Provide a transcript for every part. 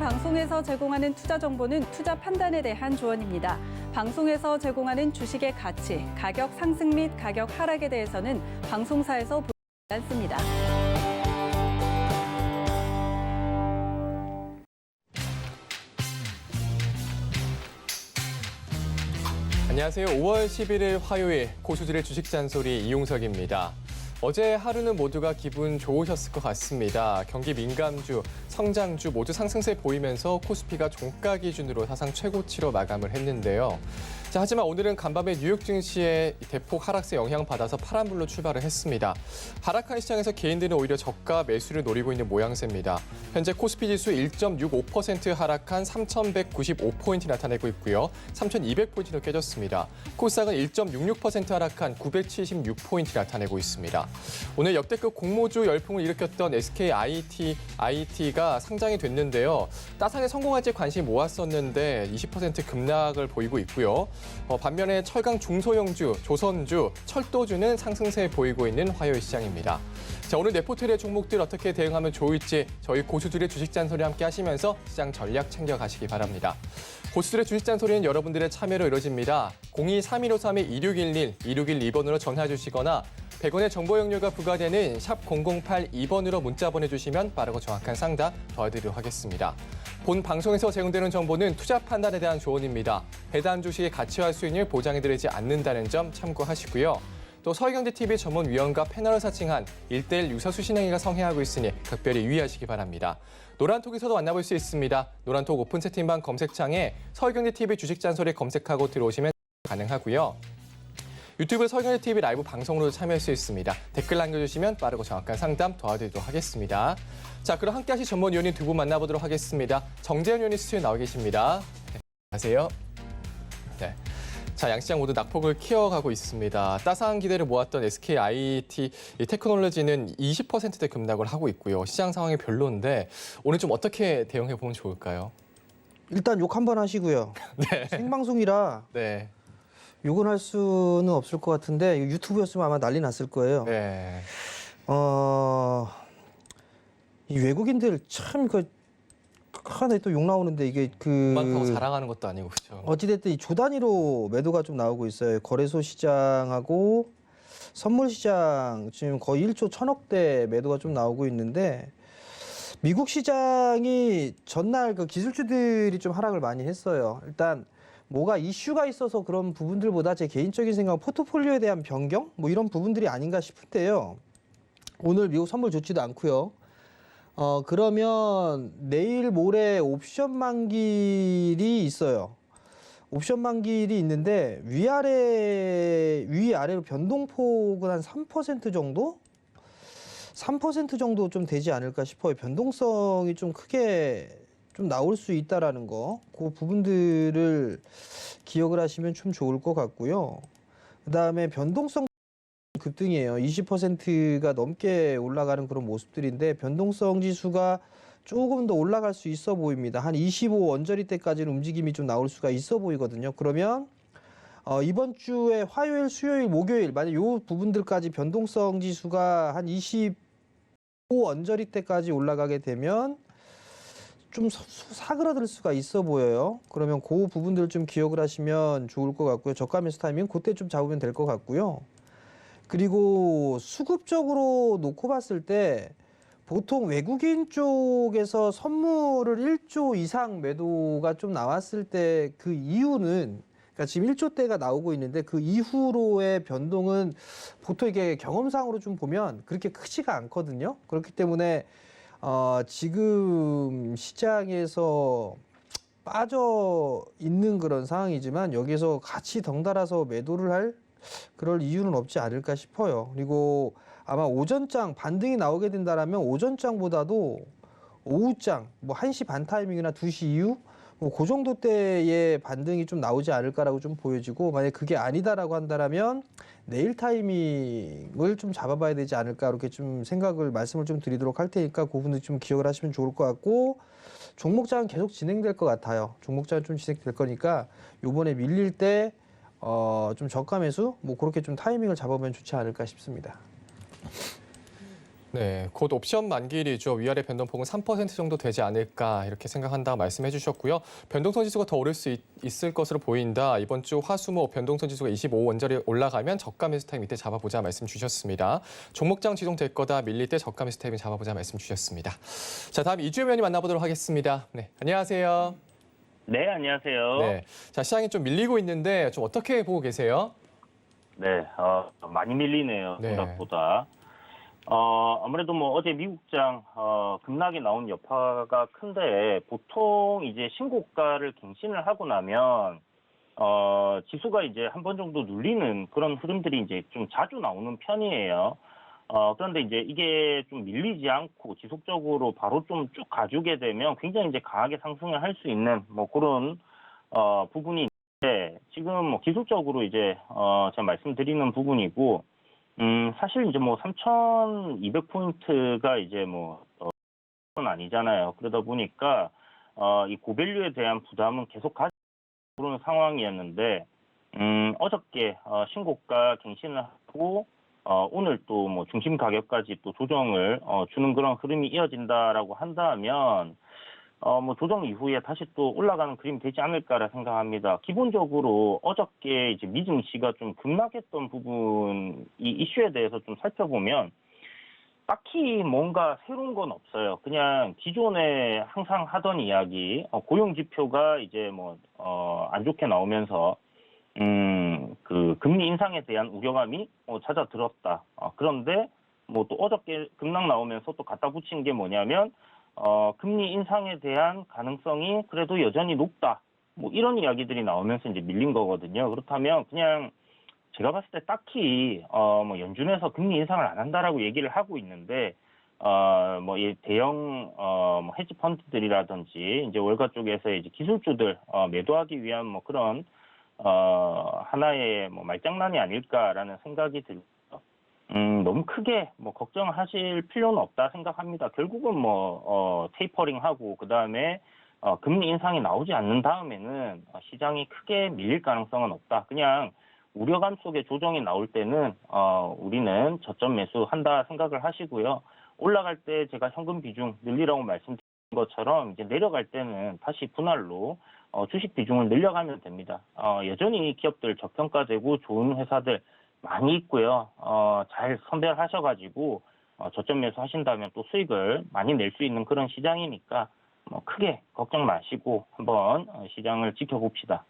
방송에서 제공하는 투자 정보는 투자 판단에 대한 조언입니다. 방송에서 제공하는 주식의 가치, 가격 상승 및 가격 하락에 대해서는 방송사에서 보지 않습니다. 안녕하세요. 5월 11일 화요일 고수들의 주식 잔소리 이용석입니다. 어제 하루는 모두가 기분 좋으셨을 것 같습니다. 경기 민감주, 성장주 모두 상승세 보이면서 코스피가 종가 기준으로 사상 최고치로 마감을 했는데요. 자, 하지만 오늘은 간밤에 뉴욕 증시에 대폭 하락세 영향받아서 파란불로 출발을 했습니다. 하락한 시장에서 개인들은 오히려 저가 매수를 노리고 있는 모양새입니다. 현재 코스피 지수 1.65% 하락한 3,195포인트 나타내고 있고요. 3,200포인트로 깨졌습니다. 코스닥은 1.66% 하락한 976포인트 나타내고 있습니다. 오늘 역대급 공모주 열풍을 일으켰던 SKIT가 상장이 됐는데요. 따상에 성공할지 관심이 모았었는데 20% 급락을 보이고 있고요. 반면에 철강 중소형주, 조선주, 철도주는 상승세 보이고 있는 화요일 시장입니다. 자, 오늘 네포트의 종목들 어떻게 대응하면 좋을지 저희 고수들의 주식 잔소리 함께 하시면서 시장 전략 챙겨가시기 바랍니다. 고수들의 주식 잔소리는 여러분들의 참여로 이루어집니다. 02-3153-2611, 2612번으로 전화 주시거나 100원의 정보 용료가 부과되는 샵 0082번으로 문자 보내주시면 빠르고 정확한 상담 도와드리도록 하겠습니다. 본 방송에서 제공되는 정보는 투자 판단에 대한 조언입니다. 해당 주식의 가치와 수익률 보장해드리지 않는다는 점 참고하시고요. 또 서희경제TV 전문위원과 패널을 사칭한 1:1 유사수 신행위가 성행하고 있으니 각별히 유의하시기 바랍니다. 노란톡에서도 만나볼 수 있습니다. 노란톡 오픈 채팅방 검색창에 서희경제TV 주식 잔소리 검색하고 들어오시면 가능하고요. 유튜브 서희경제TV 라이브 방송으로도 참여할 수 있습니다. 댓글 남겨주시면 빠르고 정확한 상담 도와드리도록 하겠습니다. 자, 그럼 함께 하실 전문위원님 두 분 만나보도록 하겠습니다. 정재현 위원님 스튜디오에 나와 계십니다. 네, 안녕하세요. 네. 자, 양시장 모두 낙폭을 키워가고 있습니다. 따스한 기대를 모았던 SKIT 테크놀로지는 20%대 급락을 하고 있고요. 시장 상황이 별로인데 오늘 좀 어떻게 대응해보면 좋을까요? 일단 욕 한번 하시고요. 네. 생방송이라 네. 욕은 할 수는 없을 것 같은데 유튜브였으면 아마 난리 났을 거예요. 네. 이 외국인들 참 하나 또 욕 나오는데 이게 많다고 자랑하는 것도 아니고 그렇죠. 어찌됐든 이 조 단위로 매도가 좀 나오고 있어요. 거래소 시장하고 선물 시장 지금 거의 1조 1,000억대 매도가 좀 나오고 있는데 미국 시장이 전날 그 기술주들이 좀 하락을 많이 했어요. 일단 뭐가 이슈가 있어서 그런 부분들보다 제 개인적인 생각은 포트폴리오에 대한 변경 뭐 이런 부분들이 아닌가 싶은데요. 오늘 미국 선물 좋지도 않고요. 그러면 내일 모레 옵션 만길이 있어요. 옵션 만길이 있는데 위아래로 변동폭은 한 3% 정도? 3% 정도 좀 되지 않을까 싶어요. 변동성이 좀 크게 좀 나올 수 있다라는 거, 그 부분들을 기억을 하시면 좀 좋을 것 같고요. 그다음에 변동성 급등이에요. 20%가 넘게 올라가는 그런 모습들인데 변동성 지수가 조금 더 올라갈 수 있어 보입니다. 한 25 언저리대까지는 움직임이 좀 나올 수가 있어 보이거든요. 그러면 이번 주에 화요일, 수요일, 목요일 만약 요 부분들까지 변동성 지수가 한 25 언저리대까지 올라가게 되면 좀 사그라들 수가 있어 보여요. 그러면 그 부분들을 좀 기억을 하시면 좋을 것 같고요. 저가 매수 타이밍 그때 좀 잡으면 될 것 같고요. 그리고 수급적으로 놓고 봤을 때 보통 외국인 쪽에서 선물을 1조 이상 매도가 좀 나왔을 때 그 이유는 그러니까 지금 1조대가 나오고 있는데 그 이후로의 변동은 보통 이게 경험상으로 좀 보면 그렇게 크지가 않거든요. 그렇기 때문에 지금 시장에서 빠져 있는 그런 상황이지만 여기서 같이 덩달아서 매도를 할 그럴 이유는 없지 않을까 싶어요. 그리고 아마 오전장 반등이 나오게 된다라면 오전장보다도 오후장 뭐 1시 반 타이밍이나 2시 이후 뭐 그 정도 때의 반등이 좀 나오지 않을까라고 좀 보여지고 만약 그게 아니다라고 한다라면 내일 타이밍을 좀 잡아봐야 되지 않을까 이렇게 좀 말씀을 좀 드리도록 할 테니까 그 부분도 좀 기억을 하시면 좋을 것 같고 종목장은 계속 진행될 것 같아요. 종목장은 좀 진행될 거니까 요번에 밀릴 때 좀 저가 매수 뭐 그렇게 좀 타이밍을 잡아보면 좋지 않을까 싶습니다. 네, 곧 옵션 만기일이죠. 위아래 변동폭은 3% 정도 되지 않을까 이렇게 생각한다 말씀해 주셨고요. 변동성 지수가 더 오를 수 있을 것으로 보인다. 이번 주 화수목 변동성 지수가 25 원자리 올라가면 저가 매수 타임 이때 잡아보자 말씀 주셨습니다. 종목장 지정될 거다 밀릴 때 저가 매수 타임 잡아보자 말씀 주셨습니다. 자, 다음 이주혜 위원님 만나보도록 하겠습니다. 네, 안녕하세요. 네, 안녕하세요. 네, 자 시장이 좀 밀리고 있는데 좀 어떻게 보고 계세요? 네, 많이 밀리네요. 네. 생각보다. 아무래도 뭐 어제 미국장 급락이 나온 여파가 큰데 보통 이제 신고가를 갱신을 하고 나면 지수가 이제 한 번 정도 눌리는 그런 흐름들이 이제 좀 자주 나오는 편이에요. 그런데 이제 이게 좀 밀리지 않고 지속적으로 바로 좀 쭉 가주게 되면 굉장히 이제 강하게 상승을 할 수 있는 뭐 그런 부분이 있는데 지금 뭐 기술적으로 이제 제가 말씀드리는 부분이고 사실 이제 뭐 3,200포인트가 이제 뭐 건 아니잖아요. 그러다 보니까 이 고밸류에 대한 부담은 계속 가지고 그런 상황이었는데 어저께 신고가 갱신을 하고 오늘 또 뭐 중심 가격까지 또 조정을 주는 그런 흐름이 이어진다라고 한다면 뭐 조정 이후에 다시 또 올라가는 그림이 되지 않을까라 생각합니다. 기본적으로 어저께 이제 미증시가 좀 급락했던 부분, 이 이슈에 대해서 좀 살펴보면 딱히 뭔가 새로운 건 없어요. 그냥 기존에 항상 하던 이야기, 고용 지표가 이제 뭐 안 좋게 나오면서 그 금리 인상에 대한 우려감이 잦아들었다. 그런데 뭐 또 어저께 급락 나오면서 또 갖다 붙인 게 뭐냐면 금리 인상에 대한 가능성이 그래도 여전히 높다. 뭐 이런 이야기들이 나오면서 이제 밀린 거거든요. 그렇다면 그냥 제가 봤을 때 딱히 뭐 연준에서 금리 인상을 안 한다라고 얘기를 하고 있는데 뭐 이 대형 뭐 헤지 펀드들이라든지 이제 월가 쪽에서 이제 기술주들 매도하기 위한 뭐 그런 하나의 뭐 말장난이 아닐까라는 생각이 들고요. 너무 크게 뭐 걱정하실 필요는 없다 생각합니다. 결국은 뭐 테이퍼링하고 그 다음에 금리 인상이 나오지 않는 다음에는 시장이 크게 밀릴 가능성은 없다. 그냥 우려감 속에 조정이 나올 때는 우리는 저점 매수한다 생각을 하시고요. 올라갈 때 제가 현금 비중 늘리라고 말씀드린 것처럼 이제 내려갈 때는 다시 분할로 주식 비중을 늘려가면 됩니다. 여전히 기업들 저평가되고 좋은 회사들 많이 있고요. 잘 선별하셔가지고 저점 매수 하신다면 또 수익을 많이 낼 수 있는 그런 시장이니까 뭐 크게 걱정 마시고 한번 시장을 지켜봅시다.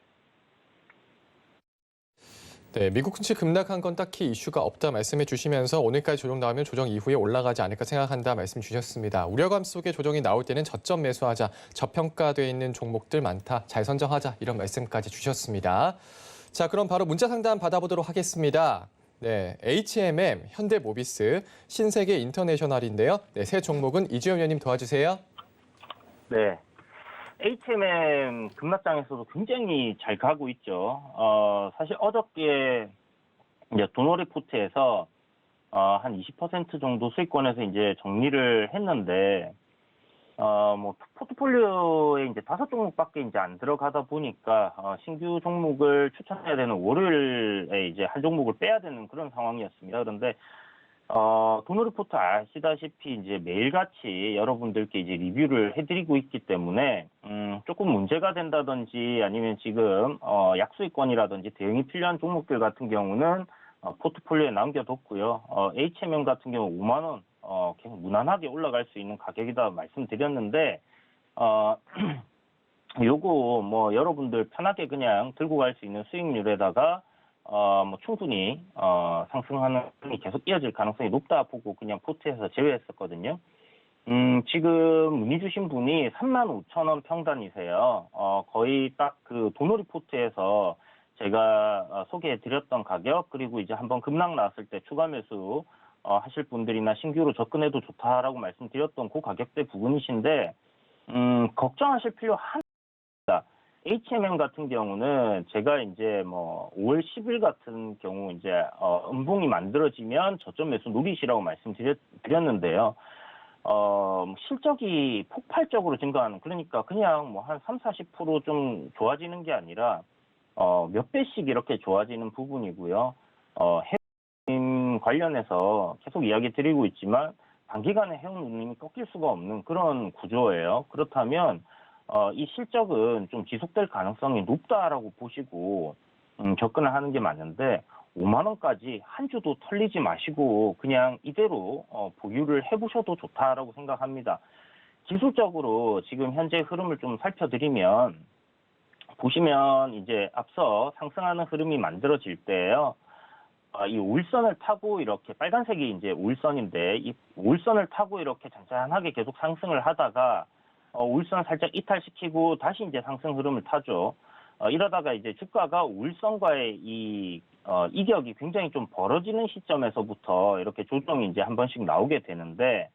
네, 미국 증시 급락한 건 딱히 이슈가 없다 말씀해 주시면서 오늘까지 조정 나오면 조정 이후에 올라가지 않을까 생각한다 말씀 주셨습니다. 우려감 속에 조정이 나올 때는 저점 매수하자, 저평가돼 있는 종목들 많다, 잘 선정하자 이런 말씀까지 주셨습니다. 자, 그럼 바로 문자 상담 받아보도록 하겠습니다. 네, HMM, 현대모비스, 신세계 인터내셔널인데요. 네, 새 종목은 이주영 위원님 도와주세요. 네. HMM 급락장에서도 굉장히 잘 가고 있죠. 사실 어저께 이제 도너리포트에서 한 20% 정도 수익권에서 이제 정리를 했는데, 뭐 포트폴리오에 이제 5종목밖에 이제 안 들어가다 보니까 신규 종목을 추천해야 되는 월요일에 이제 한 종목을 빼야 되는 그런 상황이었습니다. 그런데 도너리포트 아시다시피 이제 매일같이 여러분들께 이제 리뷰를 해드리고 있기 때문에 조금 문제가 된다든지 아니면 지금 약수익권이라든지 대응이 필요한 종목들 같은 경우는 포트폴리오에 남겨뒀고요. HMM 같은 경우 5만 원 계속 무난하게 올라갈 수 있는 가격이다 말씀드렸는데 요거 뭐 여러분들 편하게 그냥 들고 갈 수 있는 수익률에다가 뭐 충분히 상승하는 흐름이 계속 이어질 가능성이 높다 보고 그냥 포트에서 제외했었거든요. 지금 문의 주신 분이 35,000원 평단이세요. 거의 딱 그 도너리 포트에서 제가 소개해드렸던 가격 그리고 이제 한번 급락 나왔을 때 추가 매수 하실 분들이나 신규로 접근해도 좋다라고 말씀드렸던 그 가격대 부분이신데 걱정하실 필요 하나도 없습니다. HMM 같은 경우는 제가 이제 뭐 5월 10일 같은 경우 이제 음봉이 만들어지면 저점 매수 누리시라고 말씀드렸는데요. 실적이 폭발적으로 증가하는 그러니까 그냥 뭐 한 30-40% 좀 좋아지는 게 아니라 몇 배씩 이렇게 좋아지는 부분이고요. 해임 관련해서 계속 이야기 드리고 있지만 단기간에 해운 운임이 꺾일 수가 없는 그런 구조예요. 그렇다면 이 실적은 좀 지속될 가능성이 높다라고 보시고 접근을 하는 게 맞는데 5만 원까지 한 주도 털리지 마시고 그냥 이대로 보유를 해보셔도 좋다라고 생각합니다. 기술적으로 지금 현재 흐름을 좀 살펴드리면 보시면 이제 앞서 상승하는 흐름이 만들어질 때요. 이 5일선을 타고 이렇게 빨간색이 이제 5일선인데 이 5일선을 타고 이렇게 잔잔하게 계속 상승을 하다가 5일선 살짝 이탈시키고 다시 이제 상승 흐름을 타죠. 이러다가 이제 주가가 5일선과의 이 이격이 굉장히 좀 벌어지는 시점에서부터 이렇게 조정이 이제 한 번씩 나오게 되는데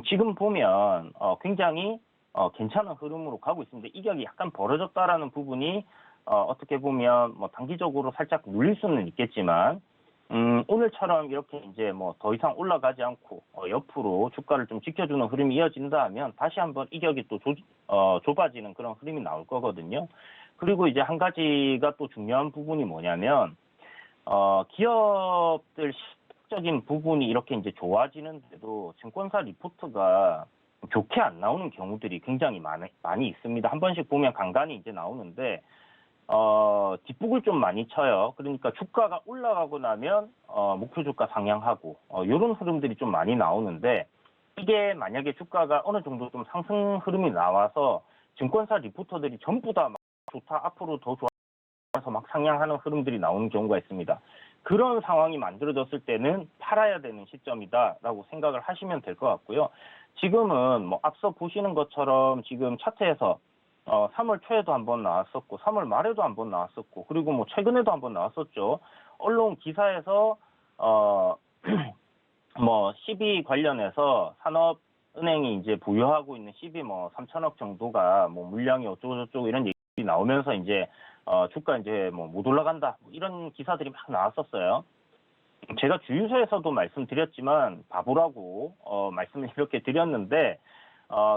지금 보면 굉장히 괜찮은 흐름으로 가고 있습니다. 이격이 약간 벌어졌다라는 부분이 어떻게 보면 뭐 단기적으로 살짝 눌릴 수는 있겠지만 오늘처럼 이렇게 이제 뭐 더 이상 올라가지 않고 옆으로 주가를 좀 지켜주는 흐름이 이어진다 하면 다시 한번 이격이 또 좁아지는 그런 흐름이 나올 거거든요. 그리고 이제 한 가지가 또 중요한 부분이 뭐냐면 기업들 실적적인 부분이 이렇게 이제 좋아지는데도 증권사 리포트가 좋게 안 나오는 경우들이 굉장히 많이 있습니다. 한 번씩 보면 간간히 이제 나오는데 뒷북을 좀 많이 쳐요. 그러니까 주가가 올라가고 나면 목표 주가 상향하고 이런 흐름들이 좀 많이 나오는데 이게 만약에 주가가 어느 정도 좀 상승 흐름이 나와서 증권사 리포터들이 전부 다 막 좋다 앞으로 더 좋아서 막 상향하는 흐름들이 나오는 경우가 있습니다. 그런 상황이 만들어졌을 때는 팔아야 되는 시점이다라고 생각을 하시면 될 것 같고요. 지금은 뭐 앞서 보시는 것처럼 지금 차트에서 3월 초에도 한번 나왔었고 3월 말에도 한번 나왔었고 그리고 뭐 최근에도 한번 나왔었죠. 언론 기사에서 뭐 CB 관련해서 산업은행이 이제 보유하고 있는 CB 뭐 3천억 정도가 뭐 물량이 어쩌고저쩌고 이런 얘기 나오면서 이제 주가 이제 뭐 못 올라간다 이런 기사들이 막 나왔었어요. 제가 주유소에서도 말씀드렸지만 바보라고 말씀을 이렇게 드렸는데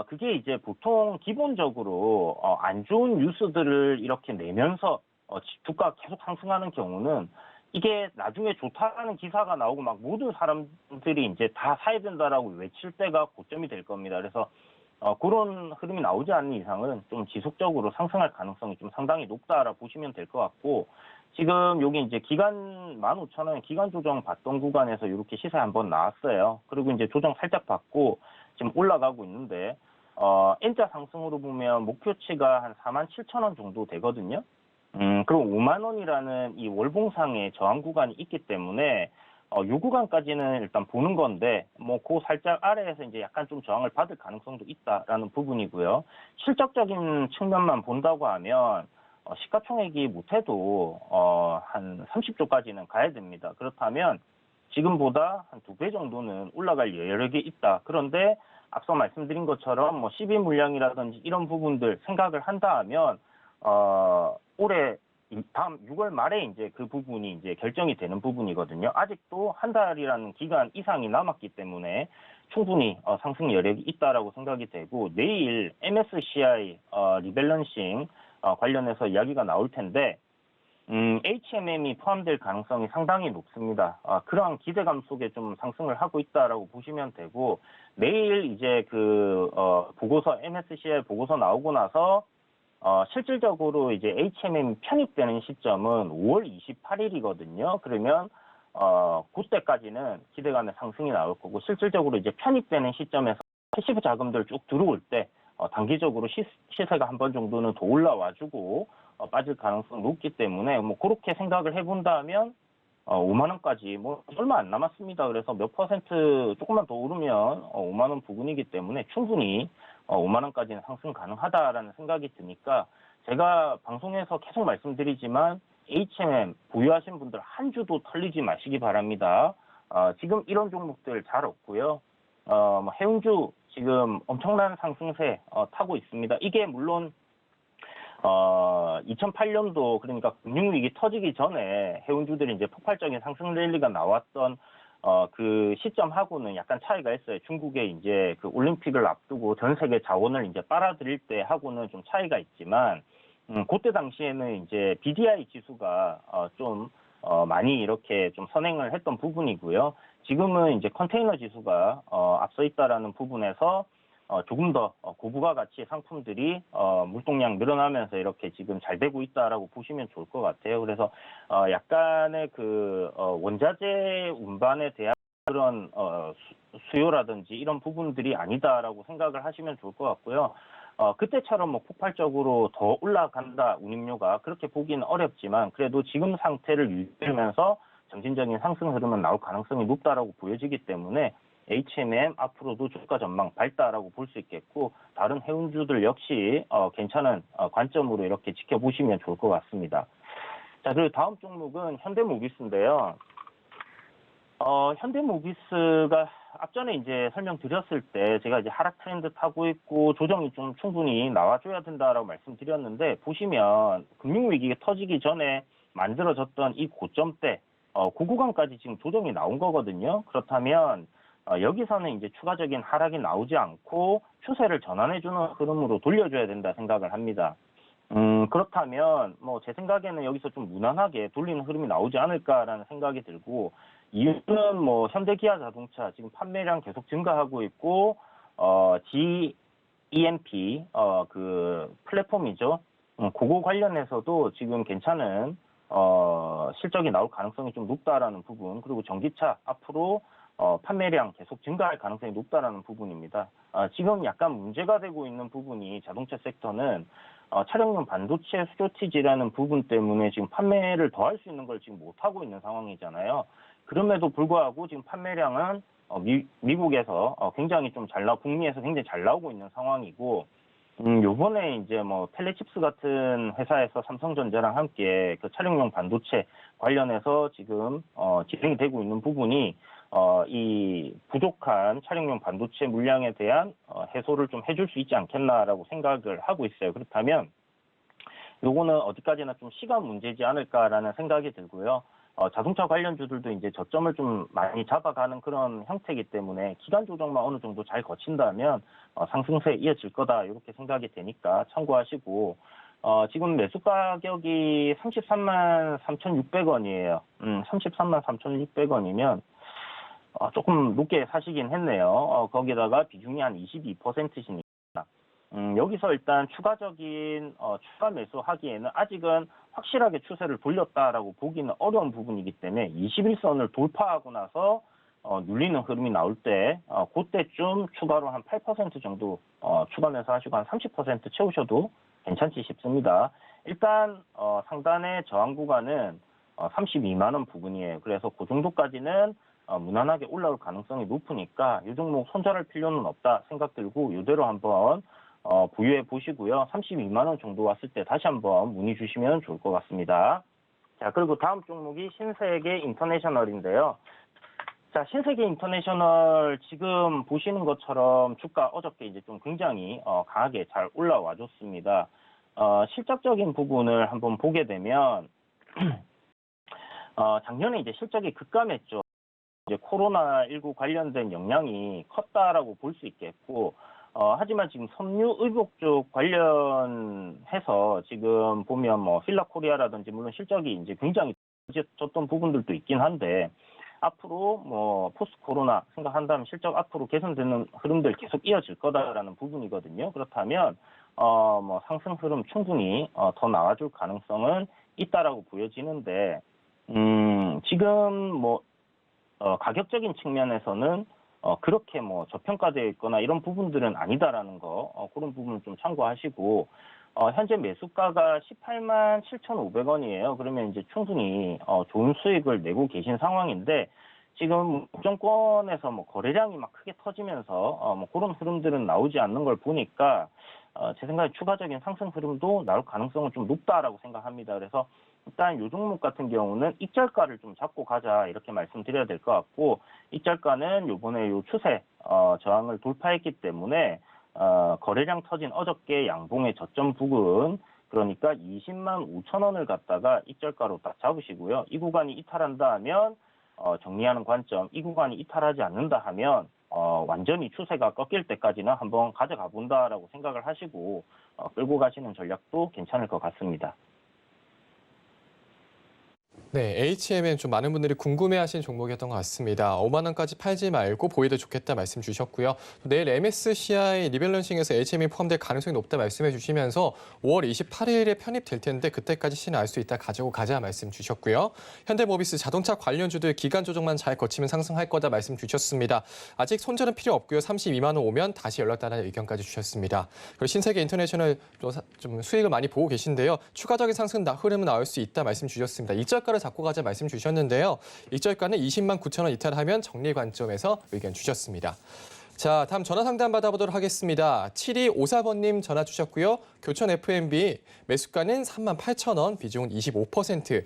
그게 이제 보통 기본적으로 안 좋은 뉴스들을 이렇게 내면서 주가가 계속 상승하는 경우는 이게 나중에 좋다라는 기사가 나오고 막 모든 사람들이 이제 다 사야 된다라고 외칠 때가 고점이 될 겁니다. 그래서 그런 흐름이 나오지 않는 이상은 좀 지속적으로 상승할 가능성이 좀 상당히 높다라고 보시면 될 것 같고 지금 여기 이제 기간 15,000원 기간 조정 받던 구간에서 이렇게 시세 한번 나왔어요. 그리고 이제 조정 살짝 받고 지금 올라가고 있는데 N자 상승으로 보면 목표치가 한 47,000원 정도 되거든요. 그리고 5만 원이라는 이 월봉상의 저항 구간이 있기 때문에 요 구간까지는 일단 보는 건데 뭐 그 살짝 아래에서 이제 약간 좀 저항을 받을 가능성도 있다라는 부분이고요. 실적적인 측면만 본다고 하면 시가총액이 못해도 한 30조까지는 가야 됩니다. 그렇다면 지금보다 한 2배 정도는 올라갈 여력이 있다. 그런데 앞서 말씀드린 것처럼 뭐 12 물량이라든지 이런 부분들 생각을 한다 하면 올해 다음 6월 말에 이제 그 부분이 이제 결정이 되는 부분이거든요. 아직도 한 달이라는 기간 이상이 남았기 때문에 충분히 상승 여력이 있다라고 생각이 되고 내일 MSCI 리밸런싱 관련해서 이야기가 나올 텐데 HMM이 포함될 가능성이 상당히 높습니다. 그러한 기대감 속에 좀 상승을 하고 있다라고 보시면 되고 내일 이제 그 보고서 MSCI 보고서 나오고 나서 실질적으로 이제 HMM 편입되는 시점은 5월 28일이거든요. 그러면 그때까지는 기대감의 상승이 나올 거고 실질적으로 이제 편입되는 시점에서 패시브 자금들 쭉 들어올 때 단기적으로 시세가 한 번 정도는 더 올라와주고 빠질 가능성이 높기 때문에 뭐 그렇게 생각을 해본다면 5만 원까지 뭐 얼마 안 남았습니다. 그래서 몇 퍼센트 조금만 더 오르면 5만 원 부근이기 때문에 충분히 5만 원까지는 상승 가능하다라는 생각이 드니까 제가 방송에서 계속 말씀드리지만 HMM 보유하신 분들 한 주도 털리지 마시기 바랍니다. 지금 이런 종목들 잘 없고요. 뭐 해운주 지금 엄청난 상승세 타고 있습니다. 이게 물론 2008년도 그러니까 금융위기 터지기 전에 해운주들이 이제 폭발적인 상승 랠리가 나왔던 그 시점하고는 약간 차이가 있어요. 중국의 이제 그 올림픽을 앞두고 전 세계 자원을 이제 빨아들일 때 하고는 좀 차이가 있지만, 그때 당시에는 이제 BDI 지수가 좀 많이 이렇게 좀 선행을 했던 부분이고요. 지금은 이제 컨테이너 지수가 앞서 있다라는 부분에서 조금 더 고부가 가치의 상품들이 물동량 늘어나면서 이렇게 지금 잘 되고 있다라고 보시면 좋을 것 같아요. 그래서 약간의 그 원자재 운반에 대한 그런 수요라든지 이런 부분들이 아니다라고 생각을 하시면 좋을 것 같고요. 그때처럼 뭐 폭발적으로 더 올라간다 운임료가 그렇게 보기는 어렵지만 그래도 지금 상태를 유지하면서 점진적인 상승 흐름은 나올 가능성이 높다라고 보여지기 때문에 HMM 앞으로도 주가 전망 밝다라고 볼 수 있겠고 다른 해운주들 역시 괜찮은 관점으로 이렇게 지켜보시면 좋을 것 같습니다. 자, 그리고 다음 종목은 현대모비스인데요. 현대모비스가 앞전에 이제 설명드렸을 때 제가 이제 하락 트렌드 타고 있고 조정이 좀 충분히 나와줘야 된다라고 말씀드렸는데 보시면 금융위기가 터지기 전에 만들어졌던 이 고점대 그 구간까지 지금 조정이 나온 거거든요. 그렇다면 여기서는 이제 추가적인 하락이 나오지 않고 추세를 전환해주는 흐름으로 돌려줘야 된다 생각을 합니다. 그렇다면 뭐 제 생각에는 여기서 좀 무난하게 돌리는 흐름이 나오지 않을까라는 생각이 들고 이유는 뭐 현대기아자동차 지금 판매량 계속 증가하고 있고 GEMP 그 플랫폼이죠. 그거 관련해서도 지금 괜찮은 실적이 나올 가능성이 좀 높다라는 부분 그리고 전기차 앞으로 판매량 계속 증가할 가능성이 높다라는 부분입니다. 지금 약간 문제가 되고 있는 부분이 자동차 섹터는 차량용 반도체 수요티지라는 부분 때문에 지금 판매를 더 할 수 있는 걸 지금 못하고 있는 상황이잖아요. 그럼에도 불구하고 지금 판매량은 미국에서 굉장히 좀 북미에서 굉장히 잘 나오고 있는 상황이고, 요번에 이제 뭐 텔레칩스 같은 회사에서 삼성전자랑 함께 그 차량용 반도체 관련해서 지금 진행이 되고 있는 부분이 이 부족한 차량용 반도체 물량에 대한 해소를 좀 해줄 수 있지 않겠나라고 생각을 하고 있어요. 그렇다면 요거는 어디까지나 좀 시간 문제지 않을까라는 생각이 들고요. 자동차 관련주들도 이제 저점을 좀 많이 잡아가는 그런 형태이기 때문에 기간 조정만 어느 정도 잘 거친다면 상승세에 이어질 거다 이렇게 생각이 되니까 참고하시고 지금 매수 가격이 33만 3,600원이에요. 33만 3,600원이면 조금 높게 사시긴 했네요. 거기다가 비중이 한 22%시니까. 여기서 일단 추가적인 추가 매수하기에는 아직은 확실하게 추세를 돌렸다라고 보기는 어려운 부분이기 때문에 21선을 돌파하고 나서 눌리는 흐름이 나올 때 그때쯤 추가로 한 8% 정도 추가 매수하시고 한 30% 채우셔도 괜찮지 싶습니다. 일단 상단의 저항 구간은 32만 원 부근이에요. 그래서 그 정도까지는 무난하게 올라올 가능성이 높으니까 이 종목 손절할 필요는 없다 생각 들고 이대로 한번 보유해 보시고요. 32만 원 정도 왔을 때 다시 한번 문의 주시면 좋을 것 같습니다. 자, 그리고 다음 종목이 신세계 인터내셔널인데요. 자, 신세계 인터내셔널 지금 보시는 것처럼 주가 어저께 이제 좀 굉장히 강하게 잘 올라와 줬습니다. 실적적인 부분을 한번 보게 되면 작년에 이제 실적이 급감했죠. 이제 코로나19 관련된 영향이 컸다라고 볼 수 있겠고, 하지만 지금 섬유 의복 쪽 관련해서 지금 보면 뭐 필라코리아라든지 물론 실적이 이제 굉장히 좋았던 부분들도 있긴 한데 앞으로 뭐 포스트 코로나 생각한다면 실적 앞으로 개선되는 흐름들 계속 이어질 거다라는 부분이거든요. 그렇다면 뭐 상승 흐름 충분히 더 나와줄 가능성은 있다라고 보여지는데 지금 뭐 가격적인 측면에서는 그렇게 뭐 저평가되어 있거나 이런 부분들은 아니다라는 거 그런 부분을 좀 참고하시고 현재 매수가가 18만 7,500원이에요. 그러면 이제 충분히 좋은 수익을 내고 계신 상황인데 지금 국정권에서 뭐 거래량이 막 크게 터지면서 뭐 그런 흐름들은 나오지 않는 걸 보니까 제 생각에 추가적인 상승 흐름도 나올 가능성은 좀 높다라고 생각합니다. 그래서 일단 이 종목 같은 경우는 입절가를 좀 잡고 가자 이렇게 말씀드려야 될 것 같고 이절가는 요번에 요 추세 저항을 돌파했기 때문에 거래량 터진 어저께 양봉의 저점 부근 그러니까 20만 5천 원을 갖다가 입절가로 딱 잡으시고요. 이 구간이 이탈한다 하면 정리하는 관점, 이 구간이 이탈하지 않는다 하면 완전히 추세가 꺾일 때까지는 한번 가져가 본다라고 생각을 하시고 끌고 가시는 전략도 괜찮을 것 같습니다. 네, HMM 좀 많은 분들이 궁금해하신 종목이었던 것 같습니다. 5만 원까지 팔지 말고 보유도 좋겠다 말씀 주셨고요. 또 내일 MSCI 리밸런싱에서 HM이 포함될 가능성이 높다 말씀해 주시면서 5월 28일에 편입될 텐데 그때까지 시는 알 수 있다 가지고 가자 말씀 주셨고요. 현대모비스 자동차 관련주들 기간 조정만 잘 거치면 상승할 거다 말씀 주셨습니다. 아직 손절은 필요 없고요. 32만 원 오면 다시 연락달라는 의견까지 주셨습니다. 그리고 신세계 인터내셔널 좀 수익을 많이 보고 계신데요. 추가적인 상승 흐름은 나올 수 있다 말씀 주셨습니다. 이절가를 잡고 가자 말씀 주셨는데요. 이절가는 20만 9천 원 이탈하면 정리 관점에서 의견 주셨습니다. 자, 다음 전화 상담 받아보도록 하겠습니다. 7254번님 전화 주셨고요. 교천 FMB 매수가는 3만 8천 원, 비중은 25%.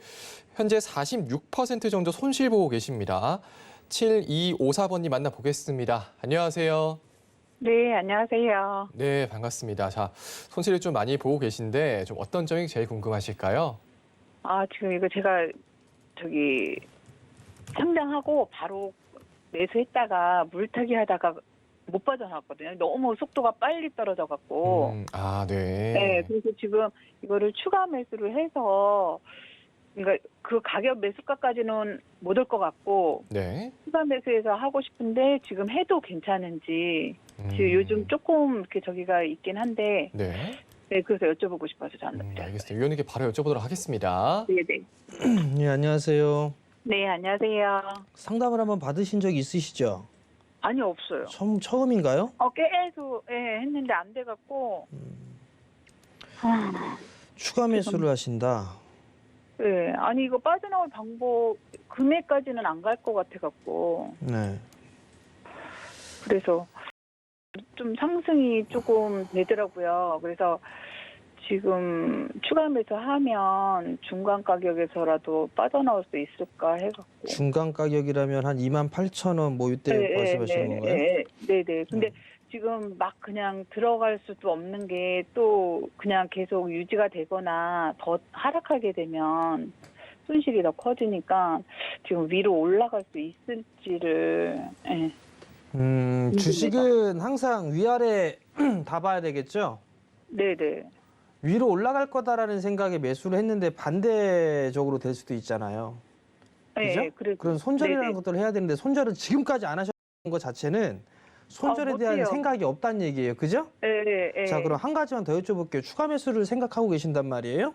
현재 46% 정도 손실 보고 계십니다. 7254번님 만나보겠습니다. 안녕하세요. 네, 안녕하세요. 네, 반갑습니다. 자, 손실을 좀 많이 보고 계신데 좀 어떤 점이 제일 궁금하실까요? 지금 이거 제가 상장하고 바로 매수했다가 물타기 하다가 못 빠져나왔거든요. 너무 속도가 빨리 떨어져갖고. 네. 네, 그래서 지금 이거를 추가 매수를 해서, 그러니까 그 가격 매수가까지는 못 올 것 같고, 네. 추가 매수해서 하고 싶은데 지금 해도 괜찮은지, 지금 요즘 조금 이렇게 저기가 있긴 한데, 네. 네, 그래서 여쭤보고 싶어서 전화드렸어요. 알겠습니다. 위원님께 바로 여쭤보도록 하겠습니다. 네네. 네, 안녕하세요. 네, 안녕하세요. 상담을 한번 받으신 적 있으시죠? 아니, 없어요. 처음인가요? 계속, 했는데 안 돼갖고. 추가 매수를 하신다. 네, 아니, 이거 빠져나올 방법, 금액까지는 안 갈 것 같아갖고. 네. 그래서 좀 상승이 조금 되더라고요. 그래서 지금 추가 매수하면 중간 가격에서라도 빠져나올 수 있을까 해갖고. 중간 가격이라면 한 28,000원 뭐 이때 말씀하시는 건가요? 네네. 근데 지금 막 그냥 들어갈 수도 없는 게 또 그냥 계속 유지가 되거나 더 하락하게 되면 손실이 더 커지니까 지금 위로 올라갈 수 있을지를. 네. 주식은 항상 위아래 다 봐야 되겠죠? 네네. 위로 올라갈 거다라는 생각에 매수를 했는데 반대적으로 될 수도 있잖아요. 그죠? 네, 그래서. 그런 손절이라는 네네. 것들을 해야 되는데 손절은 지금까지 안 하셨던 것 자체는 손절에 대한 못해요. 생각이 없다는 얘기예요. 그죠? 네. 자, 그럼 한 가지만 더 여쭤볼게요. 추가 매수를 생각하고 계신단 말이에요?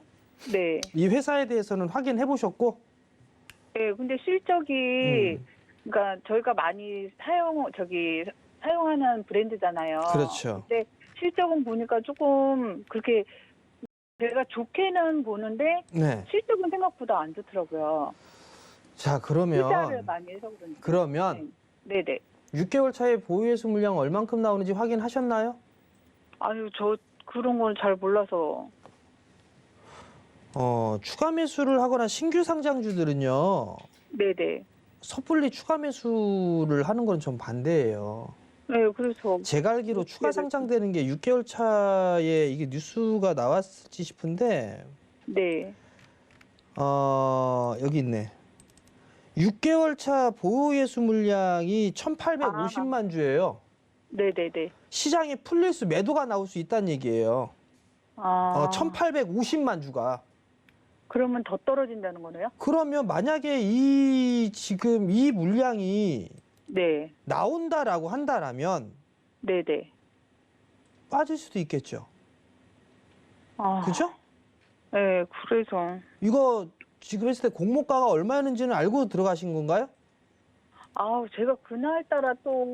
네. 이 회사에 대해서는 확인해 보셨고? 네, 근데 실적이, 그러니까 저희가 많이 사용하는 브랜드잖아요. 그렇죠. 근데 실적은 보니까 조금 그렇게 제가 좋게는 보는데 네. 실적은 생각보다 안 좋더라고요. 자, 투자를 그러면 많이 해서 그런지. 네네. 6개월 차에 보유예수 물량 얼만큼 나오는지 확인하셨나요? 아유, 저 그런 건 잘 몰라서. 추가 매수를 하거나 신규 상장주들은요. 네네. 섣불리 추가 매수를 하는 건 좀 반대예요. 네, 그래서. 제가 알기로 추가 상장되는 게 6개월 차에 이게 뉴스가 나왔을지 싶은데 네. 여기 있네. 6개월 차 보유예수 물량이 1,850만 주예요. 네네네. 시장에 풀릴 수 매도가 나올 수 있다는 얘기예요. 1,850만 주가. 그러면 더 떨어진다는 거네요? 그러면 만약에 지금 이 물량이 네. 나온다라고 한다라면 네네. 빠질 수도 있겠죠. 그죠? 네, 그래서. 이거 지금 했을 때 공모가가 얼마였는지는 알고 들어가신 건가요? 제가 그날따라 또,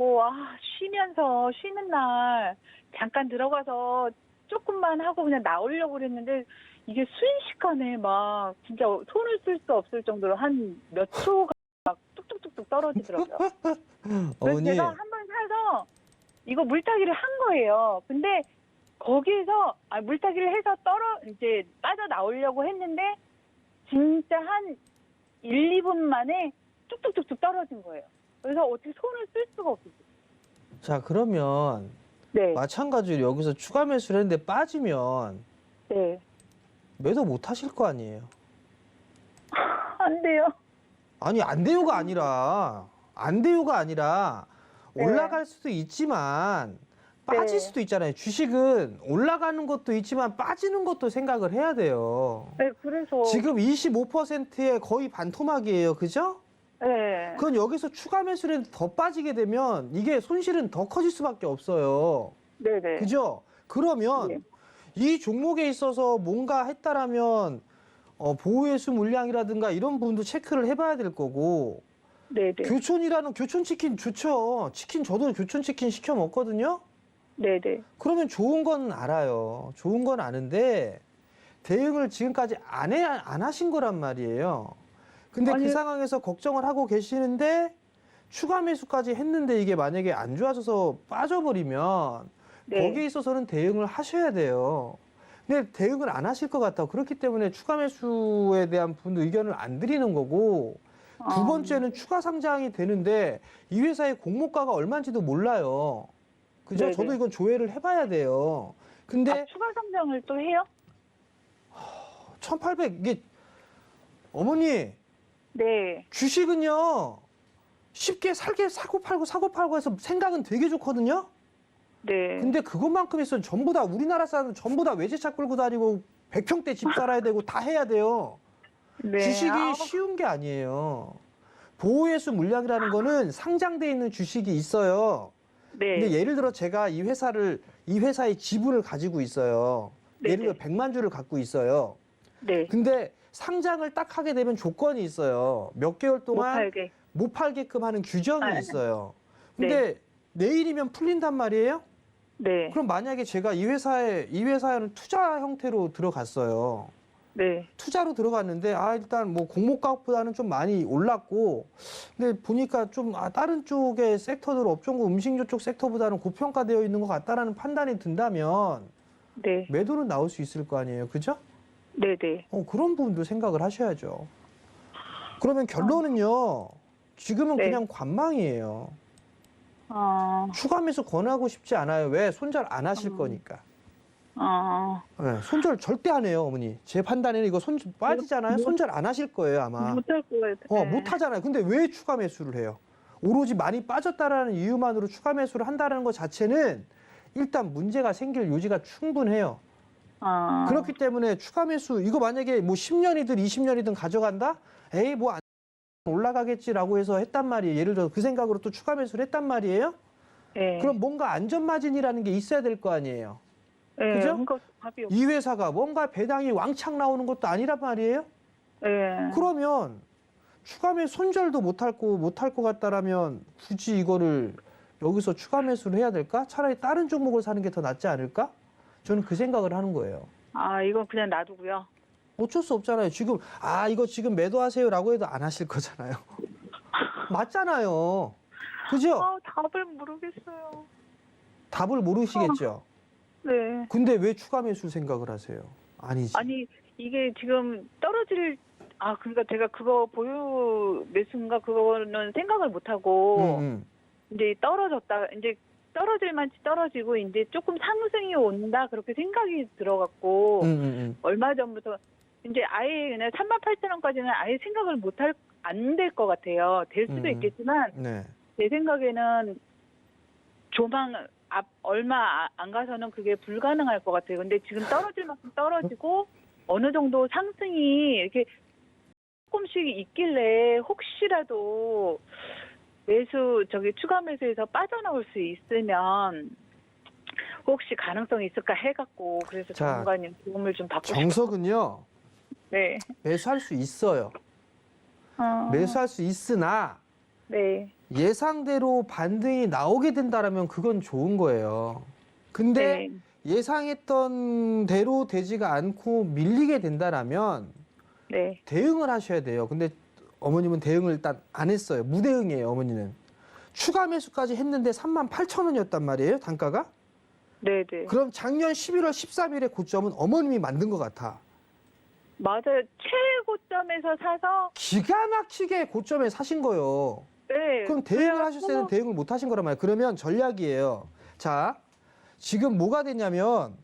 쉬는 날, 잠깐 들어가서 조금만 하고 그냥 나오려고 그랬는데, 이게 순식간에 막, 진짜 손을 쓸 수 없을 정도로 한 몇 초가 막 뚝뚝뚝뚝 떨어지더라고요. 그래서 어머니, 제가 한 번 사서, 이거 물타기를 한 거예요. 근데, 거기에서, 물타기를 해서 이제 빠져나오려고 했는데, 진짜 한 1, 2분 만에 뚝뚝뚝뚝 떨어진 거예요. 그래서 어떻게 손을 쓸 수가 없었어요. 자, 그러면 네. 마찬가지로 여기서 추가 매수를 했는데 빠지면 네. 매도 못 하실 거 아니에요? 안 돼요. 아니, 안 돼요가 아니라 네. 올라갈 수도 있지만 빠질 네. 수도 있잖아요. 주식은 올라가는 것도 있지만 빠지는 것도 생각을 해야 돼요. 네, 그래서. 지금 25%의 거의 반토막이에요. 그죠? 네. 그건 여기서 추가 매수를 더 빠지게 되면 이게 손실은 더 커질 수밖에 없어요. 네네. 그죠? 그러면 네. 이 종목에 있어서 뭔가 했다라면 보호회수 물량이라든가 이런 부분도 체크를 해봐야 될 거고 네네. 교촌이라는 교촌치킨 좋죠. 치킨 저도 교촌치킨 시켜 먹거든요. 네네. 그러면 좋은 건 알아요. 좋은 건 아는데 대응을 지금까지 안 하신 거란 말이에요. 근데 아니, 그 상황에서 걱정을 하고 계시는데 추가 매수까지 했는데 이게 만약에 안 좋아져서 빠져버리면 네. 거기에 있어서는 대응을 하셔야 돼요. 근데 대응을 안 하실 것 같아요. 그렇기 때문에 추가 매수에 대한 부분도 의견을 안 드리는 거고 두 번째는 추가 상장이 되는데 이 회사의 공모가가 얼마인지도 몰라요. 그죠? 네네. 저도 이건 조회를 해봐야 돼요. 근데 추가 상장을 또 해요? 1800 이게 어머니 네. 주식은요 쉽게 사고 팔고 해서 생각은 되게 좋거든요. 네. 근데 그것만큼 있으면 전부 다 우리나라 사람은 전부 다 외제차 끌고 다니고 100평대 집 살아야 되고 다 해야 돼요. 네. 주식이 아우, 쉬운 게 아니에요. 보호회수 물량이라는 거는 상장돼 있는 주식이 있어요. 네. 근데 예를 들어 제가 이 회사의 지분을 가지고 있어요. 네네. 예를 들어 100만 주를 갖고 있어요. 네. 근데 상장을 딱 하게 되면 조건이 있어요. 몇 개월 못 동안 팔게. 못 팔게끔 하는 규정이 아, 있어요. 근데 내일이면 풀린단 말이에요? 네. 그럼 만약에 제가 이 회사에는 투자 형태로 들어갔어요. 네. 투자로 들어갔는데 일단 뭐 공모가보다는 좀 많이 올랐고 근데 보니까 좀 다른 쪽의 섹터들 업종군 음식료 쪽 섹터보다는 고평가되어 있는 것 같다라는 판단이 든다면 네. 매도는 나올 수 있을 거 아니에요. 그죠? 네네. 그런 부분도 생각을 하셔야죠. 그러면 결론은요. 지금은 네. 그냥 관망이에요. 추가 매수 권하고 싶지 않아요. 왜? 손절 안 하실 거니까. 네, 손절 절대 안 해요, 어머니. 제 판단에는 이거 손절 빠지잖아요. 손절 안 하실 거예요, 아마. 못할 거예요. 못 하잖아요. 근데 왜 추가 매수를 해요? 오로지 많이 빠졌다라는 이유만으로 추가 매수를 한다는 것 자체는 일단 문제가 생길 요지가 충분해요. 그렇기 때문에 추가 매수 이거 만약에 뭐 10년이든 20년이든 가져간다? 에이 뭐 안 올라가겠지라고 해서 했단 말이에요. 예를 들어 그 생각으로 또 추가 매수를 했단 말이에요. 네. 그럼 뭔가 안전 마진이라는 게 있어야 될 거 아니에요. 네. 그죠? 그러니까 답이 없. 이 회사가 뭔가 배당이 왕창 나오는 것도 아니란 말이에요. 네. 그러면 추가 매수 손절도 못할 것 같다라면 굳이 이거를 여기서 추가 매수를 해야 될까? 차라리 다른 종목을 사는 게 더 낫지 않을까? 저는 그 생각을 하는 거예요. 이건 그냥 놔두고요. 어쩔 수 없잖아요. 지금 이거 지금 매도하세요라고 해도 안 하실 거잖아요. 맞잖아요. 그죠? 답을 모르겠어요. 답을 모르시겠죠. 네. 근데 왜 추가 매수 생각을 하세요? 아니지. 아니 이게 지금 떨어질 그러니까 제가 그거 보유 매수인가 그거는 생각을 못 하고 이제 이제 떨어질 만치 떨어지고 이제 조금 상승이 온다 그렇게 생각이 들어갖고 얼마 전부터 이제 아예 그냥 38,000원까지는 아예 생각을 안 될 것 같아요. 될 수도 있겠지만 네. 제 생각에는 얼마 안 가서는 그게 불가능할 것 같아요. 근데 지금 떨어질 만큼 떨어지고 어느 정도 상승이 이렇게 조금씩 있길래 혹시라도 추가 매수에서 빠져나올 수 있으면 혹시 가능성이 있을까 해갖고 그래서 자, 전문가님 도움을 좀 받고 싶어요. 정석은요. 네. 매수할 수 있어요. 매수할 수 있으나 네. 예상대로 반등이 나오게 된다라면 그건 좋은 거예요. 근데 네. 예상했던 대로 되지가 않고 밀리게 된다라면 네. 대응을 하셔야 돼요. 근데 어머님은 대응을 일단 안 했어요. 무대응이에요, 어머니는. 추가 매수까지 했는데 38,000원이었단 말이에요, 단가가. 네. 네. 그럼 작년 11월 13일의 고점은 어머님이 만든 것 같아. 맞아요. 최고점에서 사서 기가 막히게 고점에 사신 거예요. 네. 그럼 대응을 하실 때는 대응을 못 하신 거란 말이에요. 그러면 전략이에요. 자, 지금 뭐가 되냐면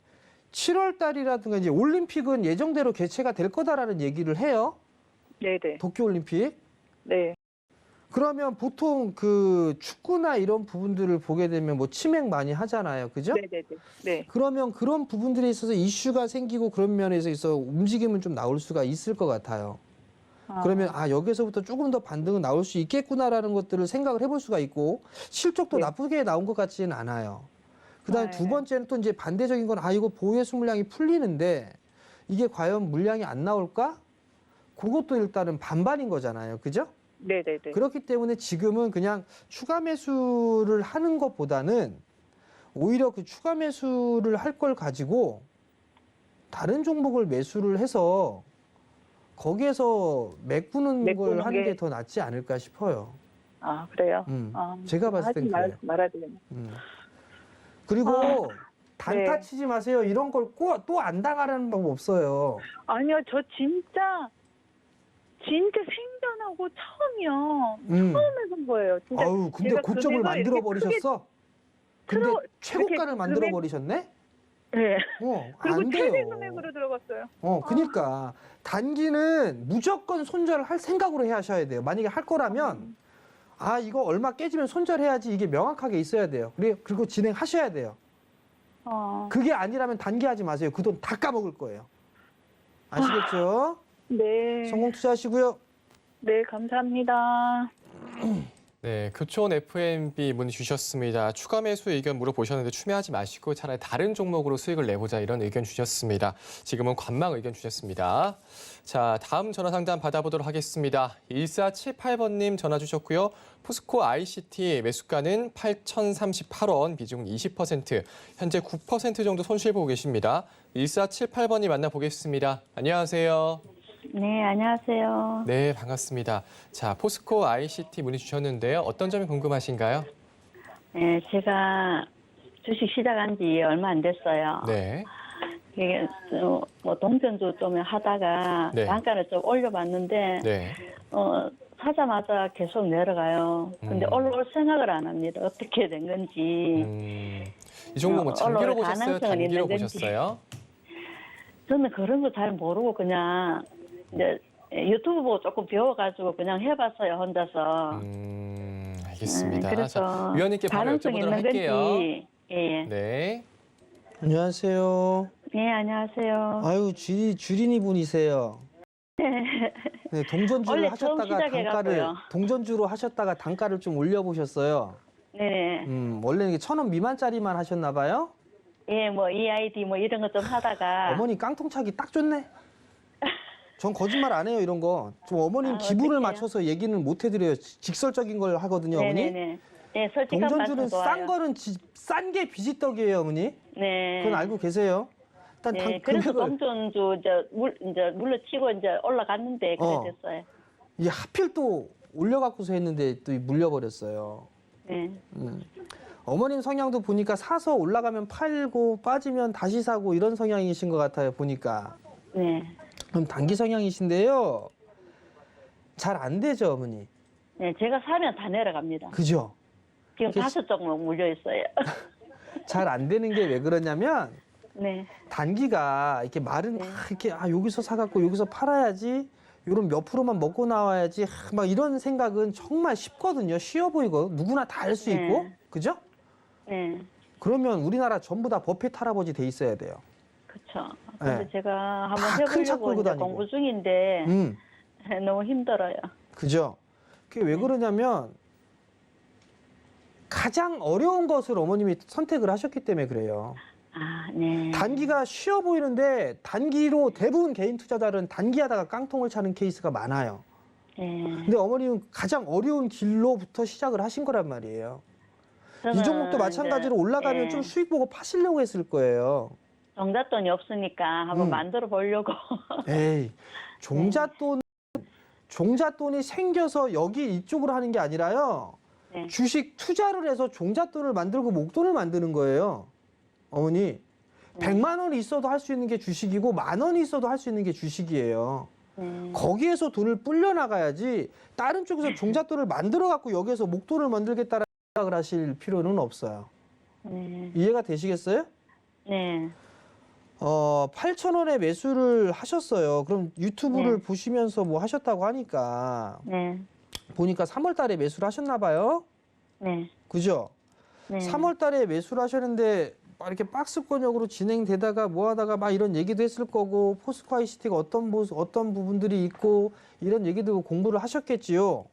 7월 달이라든가 이제 올림픽은 예정대로 개최가 될 거다라는 얘기를 해요. 네네. 도쿄올림픽. 네. 그러면 보통 그 축구나 이런 부분들을 보게 되면 뭐 치맥 많이 하잖아요. 그죠? 네네네. 네. 그러면 그런 부분들에 있어서 이슈가 생기고 그런 면에서 있어 움직임은 좀 나올 수가 있을 것 같아요. 그러면 여기서부터 조금 더 반등은 나올 수 있겠구나라는 것들을 생각을 해볼 수가 있고 실적도 네. 나쁘게 나온 것 같지는 않아요. 그다음에 네. 두 번째는 또 이제 반대적인 건 이거 보유해수 물량이 풀리는데 이게 과연 물량이 안 나올까? 그것도 일단은 반반인 거잖아요. 그죠? 네네네. 그렇기 때문에 지금은 그냥 추가 매수를 하는 것보다는 오히려 그 추가 매수를 할 걸 가지고 다른 종목을 매수를 해서 거기에서 메꾸는 걸 하는 게 더 낫지 않을까 싶어요. 아, 그래요? 제가 봤을 땐 그래요. 말아야 되겠네. 그리고 단타 네. 치지 마세요. 이런 걸 또 안 당하라는 방법 없어요. 아니요, 저 진짜 생전하고 처음이요. 음. 처음 해본 거예요. 진짜. 아유, 근데 제가 고점을 금액을 만들어 이렇게 버리셨어? 근데 틀어- 최고가를 이렇게 만들어 금액- 버리셨네? 네. 안 그리고 돼요. 최대 금액으로 들어갔어요. 그러니까 단기는 무조건 손절을 할 생각으로 해 하셔야 돼요. 만약에 할 거라면 이거 얼마 깨지면 손절해야지 이게 명확하게 있어야 돼요. 그리고 진행하셔야 돼요. 그게 아니라면 단기 하지 마세요. 그 돈 다 까먹을 거예요. 아시겠죠? 네. 성공 투자하시고요. 네, 감사합니다. 네, 교촌 FMB 문의 주셨습니다. 추가 매수 의견 물어보셨는데 추매하지 마시고 차라리 다른 종목으로 수익을 내보자 이런 의견 주셨습니다. 지금은 관망 의견 주셨습니다. 자, 다음 전화 상담 받아보도록 하겠습니다. 1478번님 전화 주셨고요. 포스코 ICT 매수가는 8,038원, 비중 20%, 현재 9% 정도 손실 보고 계십니다. 1478번님 만나보겠습니다. 안녕하세요. 네, 안녕하세요. 네, 반갑습니다. 자, 포스코 ICT 문의 주셨는데요. 어떤 점이 궁금하신가요? 네, 제가 주식 시작한 지 얼마 안 됐어요. 네. 이게 뭐 동전주 좀 하다가 네. 단가를 좀 올려봤는데 네. 사자마자 계속 내려가요. 근데 올라올 생각을 안 합니다. 어떻게 된 건지. 이 종목 뭐 장기로 올라올 보셨어요? 가능성은 단기로 있는 건지. 보셨어요? 저는 그런 거 잘 모르고 그냥 이제 유튜브 보고 조금 배워가지고 그냥 해봤어요, 혼자서. 알겠습니다. 그래서 자, 위원님께 바로 가능성 여쭤보도록 있는 할게요. 건지. 예. 네. 안녕하세요. 네, 안녕하세요. 아유, 주린이 분이세요. 네, 동전주를 원래 처음 하셨다가 시작해갖고요. 동전주로 하셨다가 단가를 좀 올려보셨어요. 네. 원래는 이게 1,000원 미만짜리만 하셨나 봐요? 예, 뭐 EID 뭐 이런 거 좀 하다가 어머니 깡통차기 딱 좋네. 전 거짓말 안 해요, 이런 거. 좀 어머님 기분을 어떡해요. 맞춰서 얘기는 못 해드려요. 직설적인 걸 하거든요, 어머니. 네네네. 예, 솔직한 동전주는 말씀 좋아요. 싼 거는 싼 게 비지떡이에요, 어머니. 네. 그건 알고 계세요. 일단 네, 그래서 금액을 동전주 이제 물러치고 이제 올라갔는데 그래 됐어요. 이게 하필 또 올려갖고서 했는데 또 물려버렸어요. 네. 어머님 성향도 보니까 사서 올라가면 팔고 빠지면 다시 사고 이런 성향이신 것 같아요, 보니까. 네. 그럼 단기 성향이신데요. 잘 안 되죠, 어머니. 네, 제가 사면 다 내려갑니다. 그죠? 지금 그게 5종목 물려 있어요. 잘 안 되는 게 왜 그러냐면 네. 단기가 이렇게 말은 막 이렇게 여기서 사갖고 여기서 팔아야지 요런 몇 프로만 먹고 나와야지 막 이런 생각은 정말 쉽거든요. 쉬워 보이고 누구나 다 할 수 있고 네. 그죠? 네. 그러면 우리나라 전부 다 버핏 할아버지 돼 있어야 돼요. 그렇죠. 근데 네. 제가 다 한번 큰차 해보려고 끌고 이제 다니고. 공부 중인데 너무 힘들어요. 그죠? 그게 왜 그러냐면 가장 어려운 것을 어머님이 선택을 하셨기 때문에 그래요. 아, 네. 단기가 쉬워 보이는데 단기로 대부분 개인 투자자들은 단기하다가 깡통을 차는 케이스가 많아요. 네. 근데 어머님은 가장 어려운 길로부터 시작을 하신 거란 말이에요. 이 종목도 마찬가지로 이제, 올라가면 예, 좀 수익 보고 파시려고 했을 거예요. 종잣돈이 없으니까 한번 만들어 보려고. 에이, 종잣돈이 생겨서 여기 이쪽으로 하는 게 아니라요. 네. 주식 투자를 해서 종잣돈을 만들고 목돈을 만드는 거예요. 어머니, 100만 원이 있어도 할 수 있는 게 주식이고 10,000원이 있어도 할 수 있는 게 주식이에요. 거기에서 돈을 불려 나가야지 다른 쪽에서 종잣돈을 만들어 갖고 여기에서 목돈을 만들겠다라는 생각을 하실 필요는 없어요. 네. 이해가 되시겠어요? 네. 8,000원에 매수를 하셨어요. 그럼 유튜브를 네. 보시면서 뭐 하셨다고 하니까 네. 보니까 3월 달에 매수를 하셨나 봐요. 네. 그죠? 네. 3월 달에 매수를 하셨는데 막 이렇게 박스권역으로 진행되다가 뭐 하다가 막 이런 얘기도 했을 거고 포스코 ICT가 어떤 부분들이 있고 이런 얘기도 공부를 하셨겠지요.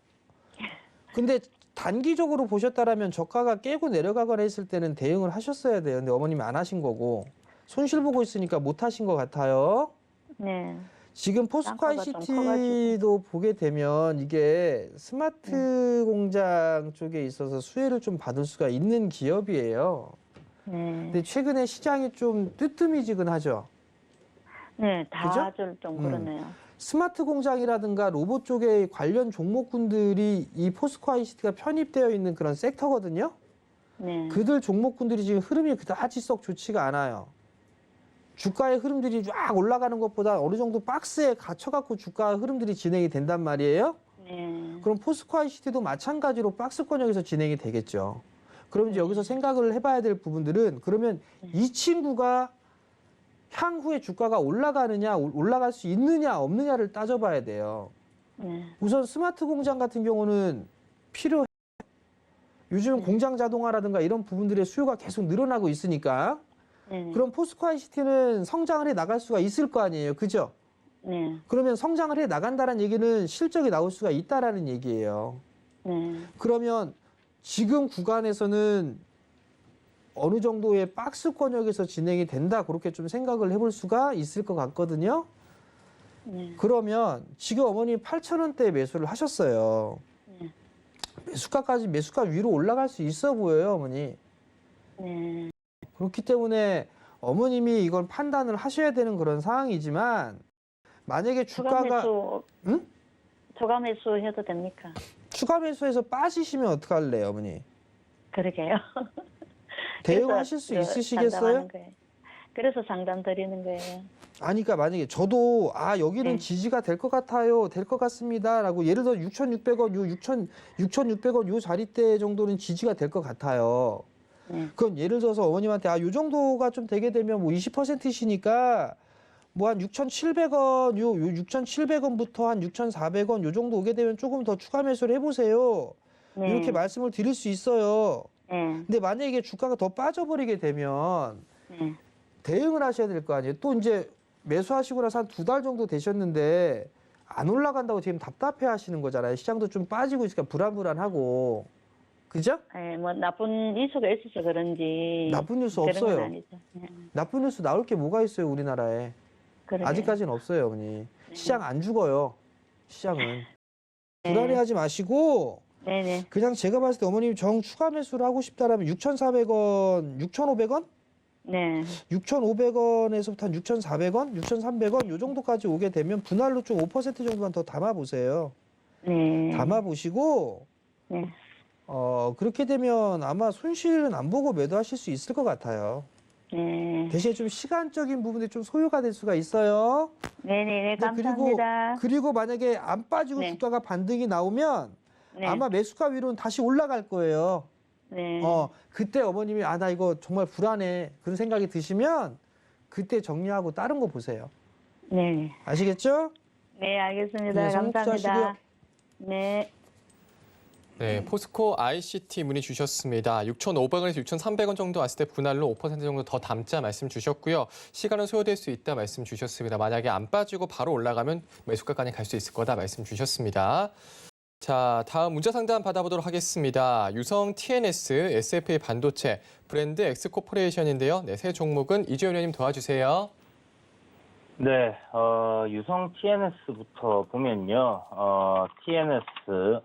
근데 단기적으로 보셨다라면 저가가 깨고 내려가거나 했을 때는 대응을 하셨어야 돼요. 근데 어머님이 안 하신 거고 손실 보고 있으니까 못 하신 것 같아요. 네. 지금 포스코 땅가가 좀 ICT도 보게 되면 이게 스마트 공장 쪽에 있어서 수혜를 좀 받을 수가 있는 기업이에요. 네. 근데 최근에 시장이 좀 뜨뜨미지근하죠. 네. 그죠? 다들 좀 그러네요. 스마트 공장이라든가 로봇 쪽의 관련 종목군들이 이 포스코 ICT가 편입되어 있는 그런 섹터거든요. 네. 그들 종목군들이 지금 흐름이 그다지 썩 좋지가 않아요. 주가의 흐름들이 쫙 올라가는 것보다 어느 정도 박스에 갇혀갖고 주가 흐름들이 진행이 된단 말이에요. 네. 그럼 포스코 ICT도 마찬가지로 박스권역에서 진행이 되겠죠. 그럼 이제 여기서 생각을 해봐야 될 부분들은 그러면 이 친구가 향후에 주가가 올라가느냐, 올라갈 수 있느냐, 없느냐를 따져봐야 돼요. 네. 우선 스마트 공장 같은 경우는 필요해. 요즘 공장 자동화라든가 이런 부분들의 수요가 계속 늘어나고 있으니까 네. 그럼 포스코 ICT는 성장을 해 나갈 수가 있을 거 아니에요. 그죠? 네. 그러면 성장을 해 나간다는 얘기는 실적이 나올 수가 있다라는 얘기예요. 네. 그러면 지금 구간에서는 어느 정도의 박스권역에서 진행이 된다. 그렇게 좀 생각을 해볼 수가 있을 것 같거든요. 네. 그러면 지금 어머니 8,000원대에 매수를 하셨어요. 네. 매수가 위로 올라갈 수 있어 보여요, 어머니. 네. 그렇기 때문에 어머님이 이걸 판단을 하셔야 되는 그런 상황이지만 만약에 추가 주가가 매수, 응? 추가 매수 해도 됩니까? 추가 매수해서 빠지시면 어떡할래요, 어머니? 그러게요. 대응하실 수 그래서 있으시겠어요? 상담하는 거예요. 그래서 상담 드리는 거예요. 아니, 그러니까 만약에 저도 여기는 네. 지지가 될 것 같아요, 될 것 같습니다라고 예를 들어 6,600원, 6,600원 요 자리대 정도는 지지가 될 것 같아요. 네. 그럼 예를 들어서 어머님한테 요 정도가 좀 되게 되면 뭐 20%시니까 뭐 한 6,700원, 요 6,700원부터 한 6,400원 요 정도 오게 되면 조금 더 추가 매수를 해보세요. 네. 이렇게 말씀을 드릴 수 있어요. 네. 근데 만약에 이게 주가가 더 빠져버리게 되면 네. 대응을 하셔야 될 거 아니에요. 또 이제 매수하시고 나서 한 2달 정도 되셨는데 안 올라간다고 지금 답답해 하시는 거잖아요. 시장도 좀 빠지고 있으니까 불안불안하고. 그죠? 네, 뭐 나쁜 뉴스가 있어서 그런지 나쁜 뉴스 그런 건 없어요. 아니죠. 네. 나쁜 뉴스 나올 게 뭐가 있어요, 우리나라에. 그러게요. 아직까지는 없어요, 어머니. 시장 안 죽어요. 시장은. 네. 불안해하지 마시고 네네. 그냥 제가 봤을 때 어머님 정 추가 매수를 하고 싶다라면 6,400원, 6,500원? 네. 6,500원에서부터 한 6,400원, 6,300원 요 정도까지 오게 되면 분할로 좀 5% 정도만 더 담아보세요. 네. 담아보시고 네. 그렇게 되면 아마 손실은 안 보고 매도하실 수 있을 것 같아요. 네. 대신에 좀 시간적인 부분이 좀 소요가 될 수가 있어요. 네네. 네, 감사합니다. 그리고 만약에 안 빠지고 네. 주가가 반등이 나오면 네. 아마 매수가 위로는 다시 올라갈 거예요. 네. 그때 어머님이 나 이거 정말 불안해 그런 생각이 드시면 그때 정리하고 다른 거 보세요. 네. 아시겠죠? 네, 알겠습니다. 네, 성공 감사합니다. 투자하시고요. 네. 네, 포스코 ICT 문의 주셨습니다. 6,500원에서 6,300원 정도 왔을 때 분할로 5% 정도 더 담자 말씀 주셨고요. 시간은 소요될 수 있다 말씀 주셨습니다. 만약에 안 빠지고 바로 올라가면 매수가까지 갈 수 있을 거다 말씀 주셨습니다. 자, 다음 문자 상담 받아보도록 하겠습니다. 유성 TNS, SFA 반도체, 브랜드 엑스코퍼레이션인데요. 네, 새 종목은 이재현 의원님 도와주세요. 네, 유성 TNS부터 보면요, TNS,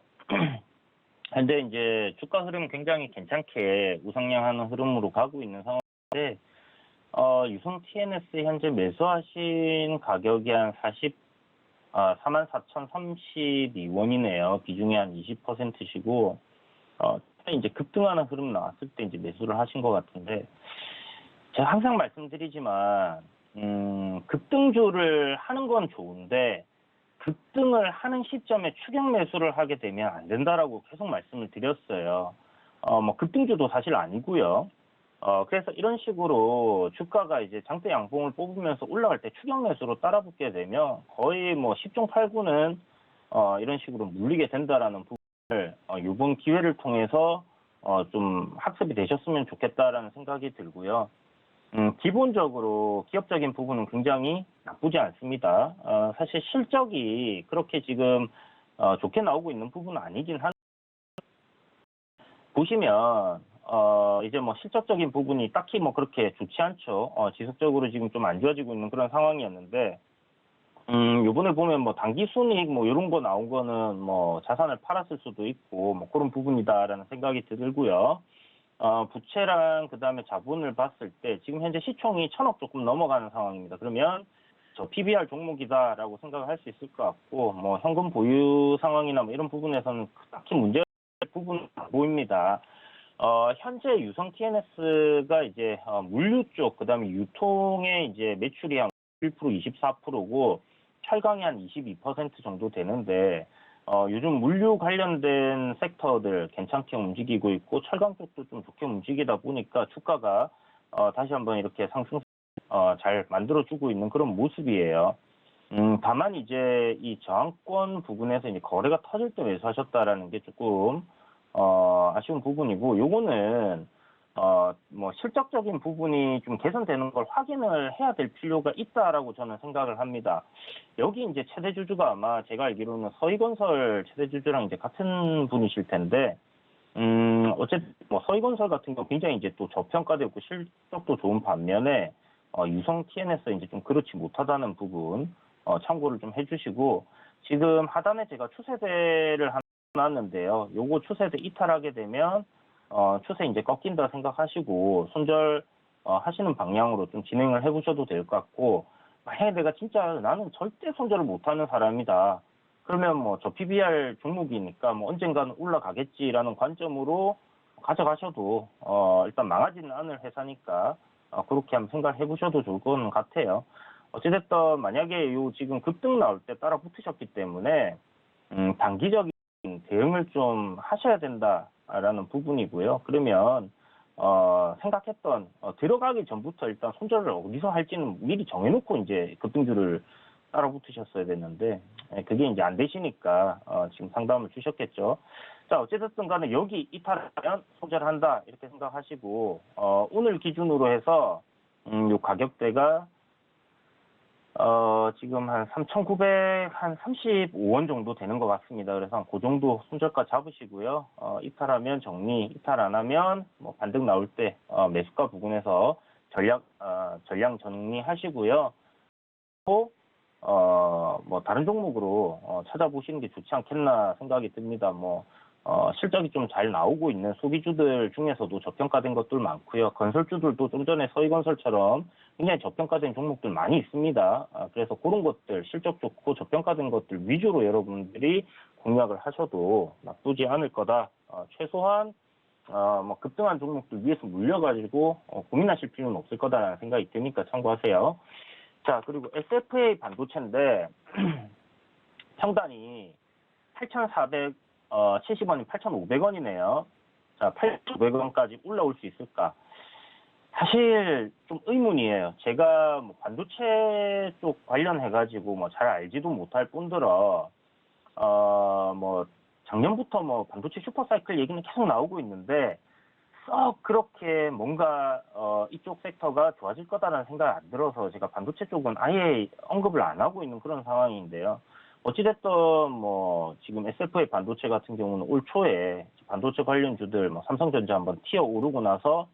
현재 이제 주가 흐름 굉장히 괜찮게 우상향하는 흐름으로 가고 있는 상황인데, 유성 TNS 현재 매수하신 가격이 한 44,032원이네요. 비중이 한 20%시고, 이제 급등하는 흐름 나왔을 때 이제 매수를 하신 것 같은데, 제가 항상 말씀드리지만, 급등주를 하는 건 좋은데, 급등을 하는 시점에 추격 매수를 하게 되면 안 된다라고 계속 말씀을 드렸어요. 뭐 급등주도 사실 아니고요. 그래서 이런 식으로 주가가 이제 장대 양봉을 뽑으면서 올라갈 때 추격 매수로 따라붙게 되면 거의 뭐 10중 8구는 이런 식으로 물리게 된다라는 부분. 이번 기회를 통해서 좀 학습이 되셨으면 좋겠다라는 생각이 들고요. 기본적으로 기업적인 부분은 굉장히 나쁘지 않습니다. 사실 실적이 그렇게 지금 좋게 나오고 있는 부분은 아니긴 한데 보시면 이제 뭐 실적적인 부분이 딱히 뭐 그렇게 좋지 않죠. 지속적으로 지금 좀 안 좋아지고 있는 그런 상황이었는데 요번에 보면 뭐 단기 순이익 뭐 이런 거 나온 거는 뭐 자산을 팔았을 수도 있고 뭐 그런 부분이다라는 생각이 들고요. 부채랑 그다음에 자본을 봤을 때 지금 현재 시총이 1,000억 조금 넘어가는 상황입니다. 그러면 저 PBR 종목이다라고 생각을 할 수 있을 것 같고 뭐 현금 보유 상황이나 뭐 이런 부분에서는 딱히 문제 부분은 안 보입니다. 현재 유성 TNS가 이제 물류 쪽 그다음에 유통의 이제 매출이 한 1% 24%고 철강이 한 22% 정도 되는데 요즘 물류 관련된 섹터들 괜찮게 움직이고 있고 철강 쪽도 좀 좋게 움직이다 보니까 주가가 다시 한번 이렇게 상승 잘 만들어주고 있는 그런 모습이에요. 다만 이제 이 저항권 부분에서 이제 거래가 터질 때 매수하셨다라는 게 조금 아쉬운 부분이고 요거는 뭐 실적적인 부분이 좀 개선되는 걸 확인을 해야 될 필요가 있다라고 저는 생각을 합니다. 여기 이제 최대 주주가 아마 제가 알기로는 서희건설 최대 주주랑 이제 같은 분이실 텐데, 어쨌든 뭐 서희건설 같은 경우 굉장히 이제 또 저평가되고 실적도 좋은 반면에 유성 TNS 이제 좀 그렇지 못하다는 부분 참고를 좀 해주시고 지금 하단에 제가 추세대를 하나 놨는데요. 요거 추세대 이탈하게 되면 추세 이제 꺾인다 생각하시고 손절 하시는 방향으로 좀 진행을 해보셔도 될 것 같고 만약에 내가 진짜 나는 절대 손절을 못하는 사람이다. 그러면 뭐 저 PBR 종목이니까 뭐 언젠가는 올라가겠지라는 관점으로 가져가셔도 일단 망하지는 않을 회사니까 그렇게 한번 생각을 해보셔도 좋을 것 같아요. 어찌됐든 만약에 요 지금 급등 나올 때 따라 붙으셨기 때문에 단기적인 대응을 좀 하셔야 된다라는 부분이고요. 그러면 생각했던 들어가기 전부터 일단 손절을 어디서 할지는 미리 정해놓고 이제 급등주를 따라 붙으셨어야 됐는데 그게 이제 안 되시니까 지금 상담을 주셨겠죠. 자 어찌됐든 간에 여기 이탈하면 손절한다 이렇게 생각하시고 오늘 기준으로 해서 요 가격대가 지금 한 3,935원 정도 되는 것 같습니다. 그래서 그 정도 손절가 잡으시고요. 이탈하면 정리, 이탈 안 하면 뭐 반등 나올 때 매수가 부근에서 전량 정리하시고요. 또 뭐 다른 종목으로 찾아보시는 게 좋지 않겠나 생각이 듭니다. 뭐 실적이 좀 잘 나오고 있는 소비주들 중에서도 저평가된 것들 많고요. 건설주들도 좀 전에 서희건설처럼 굉장히 저평가된 종목들 많이 있습니다. 그래서 그런 것들 실적 좋고 저평가된 것들 위주로 여러분들이 공략을 하셔도 나쁘지 않을 거다. 최소한 뭐 급등한 종목들 위에서 물려가지고 고민하실 필요는 없을 거다라는 생각이 드니까 참고하세요. 자 그리고 SFA 반도체인데 평단이 8,470원이 8,500원이네요. 자, 8,500원까지 올라올 수 있을까? 사실 좀 의문이에요. 제가 뭐 반도체 쪽 관련해가지고 뭐 잘 알지도 못할 뿐더러 뭐 작년부터 뭐 반도체 슈퍼사이클 얘기는 계속 나오고 있는데 썩 그렇게 뭔가 이쪽 섹터가 좋아질 거다라는 생각이 안 들어서 제가 반도체 쪽은 아예 언급을 안 하고 있는 그런 상황인데요. 어찌됐든 뭐 지금 SFA 반도체 같은 경우는 올 초에 반도체 관련주들 뭐 삼성전자 한번 튀어 오르고 나서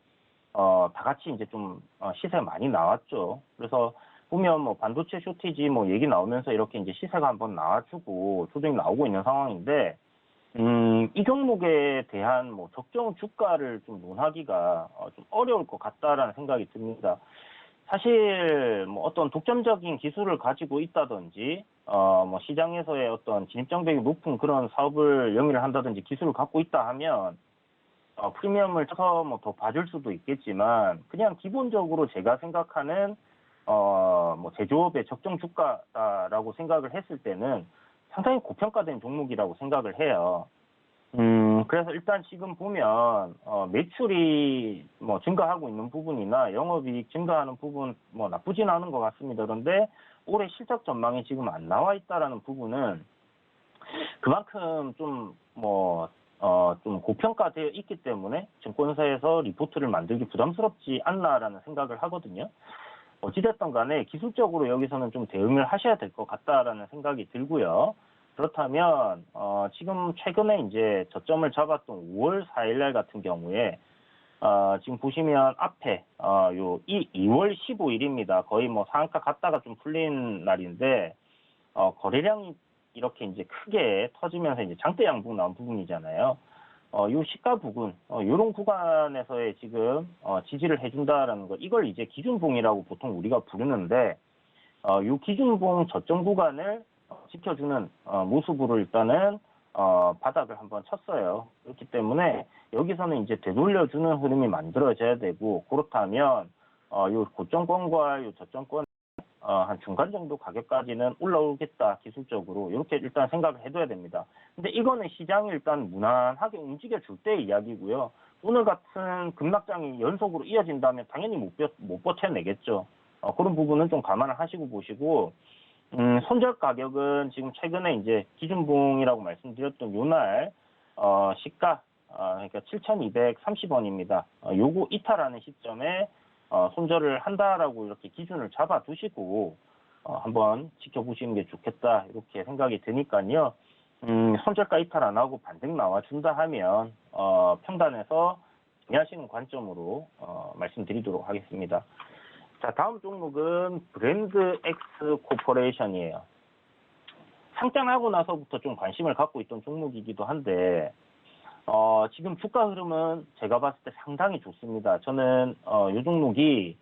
다 같이 이제 좀 시세가 많이 나왔죠. 그래서 보면 뭐 반도체 쇼티지 뭐 얘기 나오면서 이렇게 이제 시세가 한번 나와주고 조정이 나오고 있는 상황인데 이 종목에 대한 뭐 적정 주가를 좀 논하기가 좀 어려울 것 같다라는 생각이 듭니다. 사실 뭐 어떤 독점적인 기술을 가지고 있다든지 뭐 시장에서의 어떤 진입장벽이 높은 그런 사업을 영위를 한다든지 기술을 갖고 있다 하면 프리미엄을 쳐서 뭐 더 봐줄 수도 있겠지만 그냥 기본적으로 제가 생각하는 뭐 제조업의 적정 주가라고 생각을 했을 때는 상당히 고평가된 종목이라고 생각을 해요. 그래서 일단 지금 보면 매출이 뭐 증가하고 있는 부분이나 영업이익 증가하는 부분 뭐 나쁘진 않은 것 같습니다. 그런데 올해 실적 전망이 지금 안 나와 있다라는 부분은 그만큼 좀 좀 고평가되어 있기 때문에 증권사에서 리포트를 만들기 부담스럽지 않나라는 생각을 하거든요. 어찌됐든 간에 기술적으로 여기서는 좀 대응을 하셔야 될 것 같다라는 생각이 들고요. 그렇다면 지금 최근에 이제 저점을 잡았던 5월 4일 날 같은 경우에 지금 보시면 앞에 요 2월 15일입니다. 거의 뭐 상한가 갔다가 좀 풀린 날인데 거래량이 이렇게 이제 크게 터지면서 이제 장대 양봉 나온 부분이잖아요. 요 시가 부근, 요런 구간에서의 지금 지지를 해준다라는 거, 이걸 이제 기준봉이라고 보통 우리가 부르는데, 요 기준봉 저점 구간을 지켜주는 모습으로 일단은 바닥을 한번 쳤어요. 그렇기 때문에 여기서는 이제 되돌려주는 흐름이 만들어져야 되고, 그렇다면 요 고점권과 요 저점권 한 중간 정도 가격까지는 올라오겠다, 기술적으로. 이렇게 일단 생각을 해둬야 됩니다. 근데 이거는 시장이 일단 무난하게 움직여 줄 때의 이야기고요. 오늘 같은 급락장이 연속으로 이어진다면 당연히 못 버텨내겠죠. 그런 부분은 좀 감안을 하시고 보시고, 손절 가격은 지금 최근에 이제 기준봉이라고 말씀드렸던 요날, 시가, 그러니까 7,230원입니다. 요거 이탈하는 시점에 손절을 한다라고 이렇게 기준을 잡아두시고 한번 지켜보시는 게 좋겠다, 이렇게 생각이 드니까요. 손절가 이탈 안 하고 반등 나와준다 하면 평단에서 이해하시는 관점으로 말씀드리도록 하겠습니다. 자, 다음 종목은 브랜드 X 코퍼레이션이에요. 상장하고 나서부터 좀 관심을 갖고 있던 종목이기도 한데 지금 주가 흐름은 제가 봤을 때 상당히 좋습니다. 저는 이 종목이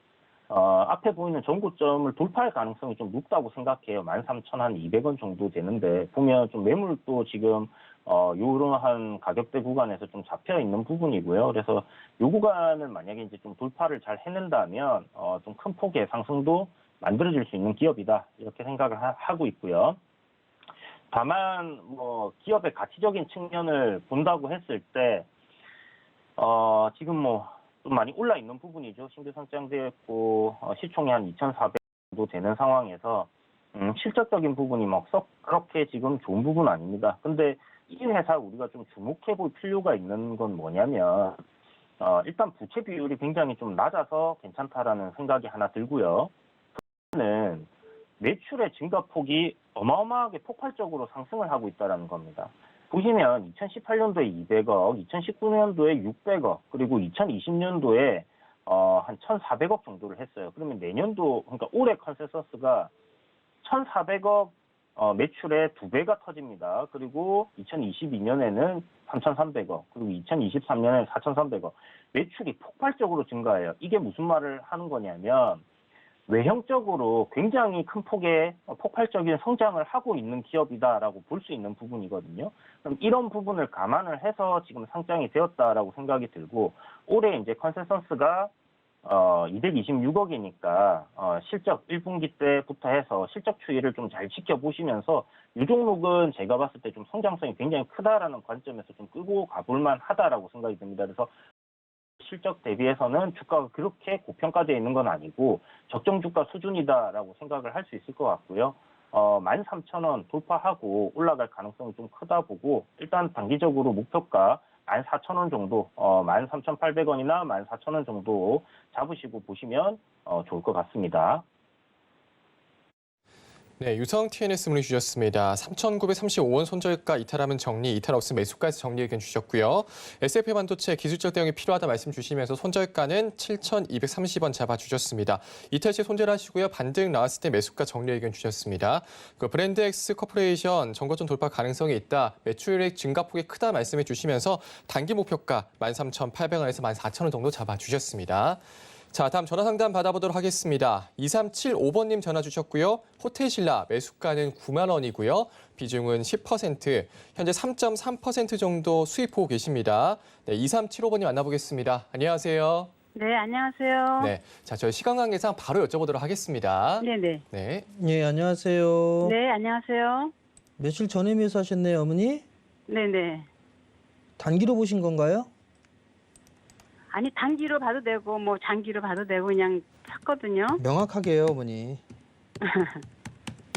앞에 보이는 전고점을 돌파할 가능성이 좀 높다고 생각해요. 13,200원 정도 되는데, 보면 좀 매물도 지금 이러한 가격대 구간에서 좀 잡혀 있는 부분이고요. 그래서 이 구간은 만약에 이제 좀 돌파를 잘 해낸다면 좀 큰 폭의 상승도 만들어질 수 있는 기업이다, 이렇게 생각을 하고 있고요. 다만 뭐 기업의 가치적인 측면을 본다고 했을 때 지금 뭐 좀 많이 올라 있는 부분이죠. 신규 상장되어 있고 시총이 한 2,400 정도 되는 상황에서 실적적인 부분이 막 썩 그렇게 지금 좋은 부분은 아닙니다. 근데 이 회사 우리가 좀 주목해 볼 필요가 있는 건 뭐냐면 일단 부채 비율이 굉장히 좀 낮아서 괜찮다라는 생각이 하나 들고요. 는 매출의 증가폭이 어마어마하게 폭발적으로 상승을 하고 있다는 겁니다. 보시면 2018년도에 200억, 2019년도에 600억, 그리고 2020년도에 한 1,400억 정도를 했어요. 그러면 내년도, 그러니까 올해 컨센서스가 1,400억 매출의 2배가 터집니다. 그리고 2022년에는 3,300억, 그리고 2023년에는 4,300억. 매출이 폭발적으로 증가해요. 이게 무슨 말을 하는 거냐면 외형적으로 굉장히 큰 폭의 폭발적인 성장을 하고 있는 기업이다라고 볼 수 있는 부분이거든요. 그럼 이런 부분을 감안을 해서 지금 상장이 되었다라고 생각이 들고, 올해 이제 컨센서스가 226억이니까 실적 1분기 때부터 해서 실적 추이를 좀 잘 지켜보시면서 이 종목은 제가 봤을 때 좀 성장성이 굉장히 크다라는 관점에서 좀 끌고 가볼만 하다라고 생각이 듭니다. 그래서 실적 대비해서는 주가가 그렇게 고평가되어 있는 건 아니고 적정 주가 수준이다라고 생각을 할 수 있을 것 같고요. 13,000원 돌파하고 올라갈 가능성이 좀 크다 보고, 일단 단기적으로 목표가 14,000원 정도, 13,800원이나 14,000원 정도 잡으시고 보시면 좋을 것 같습니다. 네, 유성 TNS 문의 주셨습니다. 3,935원 손절가 이탈하면 정리, 이탈 없음 매수가에서 정리 의견 주셨고요. SFA 반도체 기술적 대응이 필요하다 말씀 주시면서 손절가는 7,230원 잡아주셨습니다. 이탈 시 손절하시고요. 반등 나왔을 때 매수가 정리 의견 주셨습니다. 그 브랜드 X 코퍼레이션 정거점 돌파 가능성이 있다, 매출액 증가폭이 크다 말씀해 주시면서 단기 목표가 13,800원에서 14,000원 정도 잡아주셨습니다. 자, 다음 전화 상담 받아보도록 하겠습니다. 2375번님 전화 주셨고요. 호텔신라 매수가는 9만 원이고요. 비중은 10%, 현재 3.3% 정도 수입하고 계십니다. 네, 2375번님 만나보겠습니다. 안녕하세요. 네, 안녕하세요. 네, 자, 저희 시간 관계상 바로 여쭤보도록 하겠습니다. 네네. 네. 예, 안녕하세요. 네, 안녕하세요. 며칠 전에 매수하셨네요, 어머니? 네네. 단기로 보신 건가요? 아니, 단기로 봐도 되고, 뭐, 장기로 봐도 되고, 그냥 샀거든요. 명확하게요, 어머니.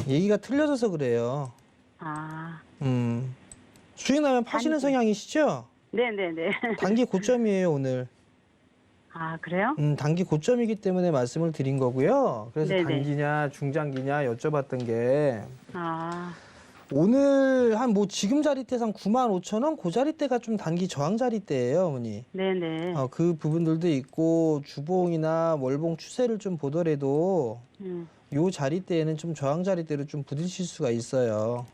얘기가 틀려져서 그래요. 아, 수익 나면 파시는 단기. 성향이시죠? 네네네. 단기 고점이에요, 오늘. 아, 그래요? 단기 고점이기 때문에 말씀을 드린 거고요. 그래서 네네. 단기냐 중장기냐 여쭤봤던 게 아, 오늘 한 뭐 지금 자리대상 95,000원 그 자리대가 좀 단기 저항 자리대예요, 어머니. 네네. 그 부분들도 있고 주봉이나 월봉 추세를 좀 보더라도 요 자리대에는 좀 저항 자리대로 좀 부딪힐 수가 있어요.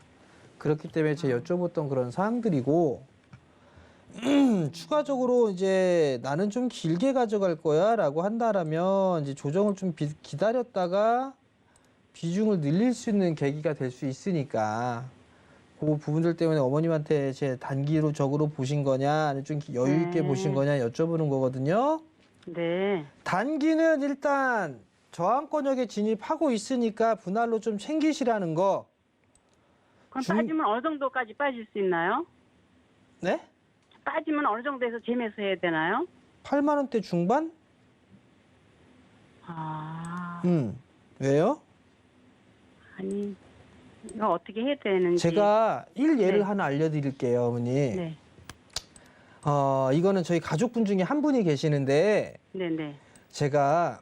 그렇기 때문에 제가 여쭤봤던 그런 사항들이고 추가적으로 이제 나는 좀 길게 가져갈 거야라고 한다라면 이제 조정을 좀 기다렸다가 비중을 늘릴 수 있는 계기가 될 수 있으니까 그 부분들 때문에 어머님한테 제 단기적으로 보신 거냐 아니면 좀 여유 있게 보신 거냐 여쭤보는 거거든요. 네. 단기는 일단 저항권역에 진입하고 있으니까 분할로 좀 챙기시라는 거. 그럼 빠지면 어느 정도까지 빠질 수 있나요? 네? 빠지면 어느 정도에서 재매수 해야 되나요? 8만 원대 중반? 아, 왜요? 아니, 이거 어떻게 해야 되는지. 제가 예를 네. 하나 알려드릴게요, 어머니. 네, 이거는 저희 가족분 중에 한 분이 계시는데 네네. 제가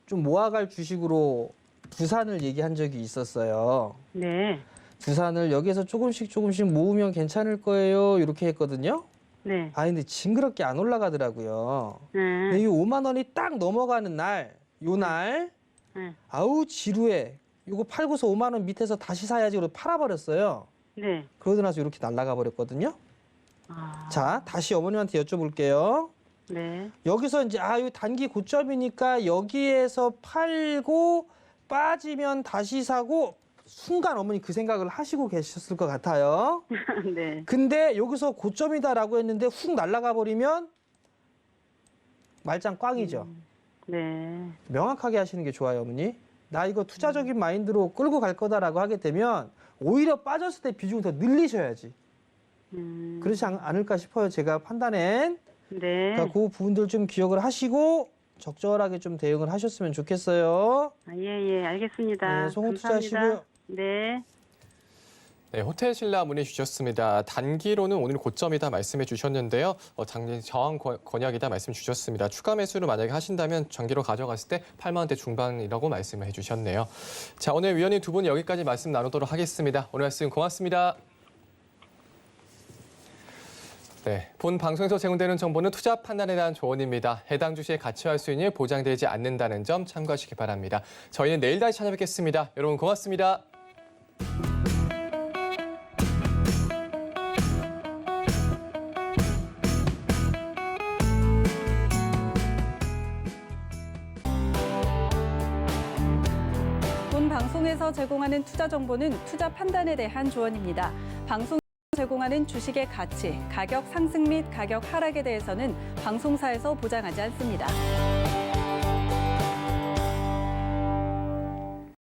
좀 모아갈 주식으로 두산을 얘기한 적이 있었어요. 네, 두산을 여기에서 조금씩 모으면 괜찮을 거예요. 이렇게 했거든요. 네. 근데 징그럽게 안 올라가더라고요. 근데 이 5만 원이 딱 넘어가는 날, 요날, 네. 아우 지루해. 이거 팔고서 5만 원 밑에서 다시 사야지. 그러고 팔아버렸어요. 네. 그러고 나서 이렇게 날아가 버렸거든요. 아, 자, 다시 어머님한테 여쭤볼게요. 네. 여기서 이제 이 단기 고점이니까 여기에서 팔고 빠지면 다시 사고 순간 어머니 그 생각을 하시고 계셨을 것 같아요. 네. 근데 여기서 고점이다라고 했는데 훅 날아가 버리면 말짱 꽝이죠. 네. 명확하게 하시는 게 좋아요, 어머니. 나 이거 투자적인 마인드로 끌고 갈 거다라고 하게 되면 오히려 빠졌을 때 비중을 더 늘리셔야지. 그렇지 않을까 싶어요. 제가 판단엔. 네. 그러니까 그 부분들 좀 기억을 하시고 적절하게 좀 대응을 하셨으면 좋겠어요. 아, 예, 알겠습니다. 네, 송호 감사합니다. 투자하시고요. 네. 네, 호텔 신라 문의 주셨습니다. 단기로는 오늘 고점이다 말씀해 주셨는데요. 장기 저항 권역이다 말씀 주셨습니다. 추가 매수를 만약에 하신다면 장기로 가져갔을 때 8만 원대 중반이라고 말씀을 해주셨네요. 자, 오늘 위원님 두 분 여기까지 말씀 나누도록 하겠습니다. 오늘 말씀 고맙습니다. 네, 본 방송에서 제공되는 정보는 투자 판단에 대한 조언입니다. 해당 주식의 가치와 수익률이 보장되지 않는다는 점 참고하시기 바랍니다. 저희는 내일 다시 찾아뵙겠습니다. 여러분 고맙습니다. 본 방송에서 제공하는 투자 정보는 투자 판단에 대한 조언입니다. 방송 제공하는 주식의 가치, 가격 상승 및 가격 하락에 대해서는 방송사에서 보장하지 않습니다.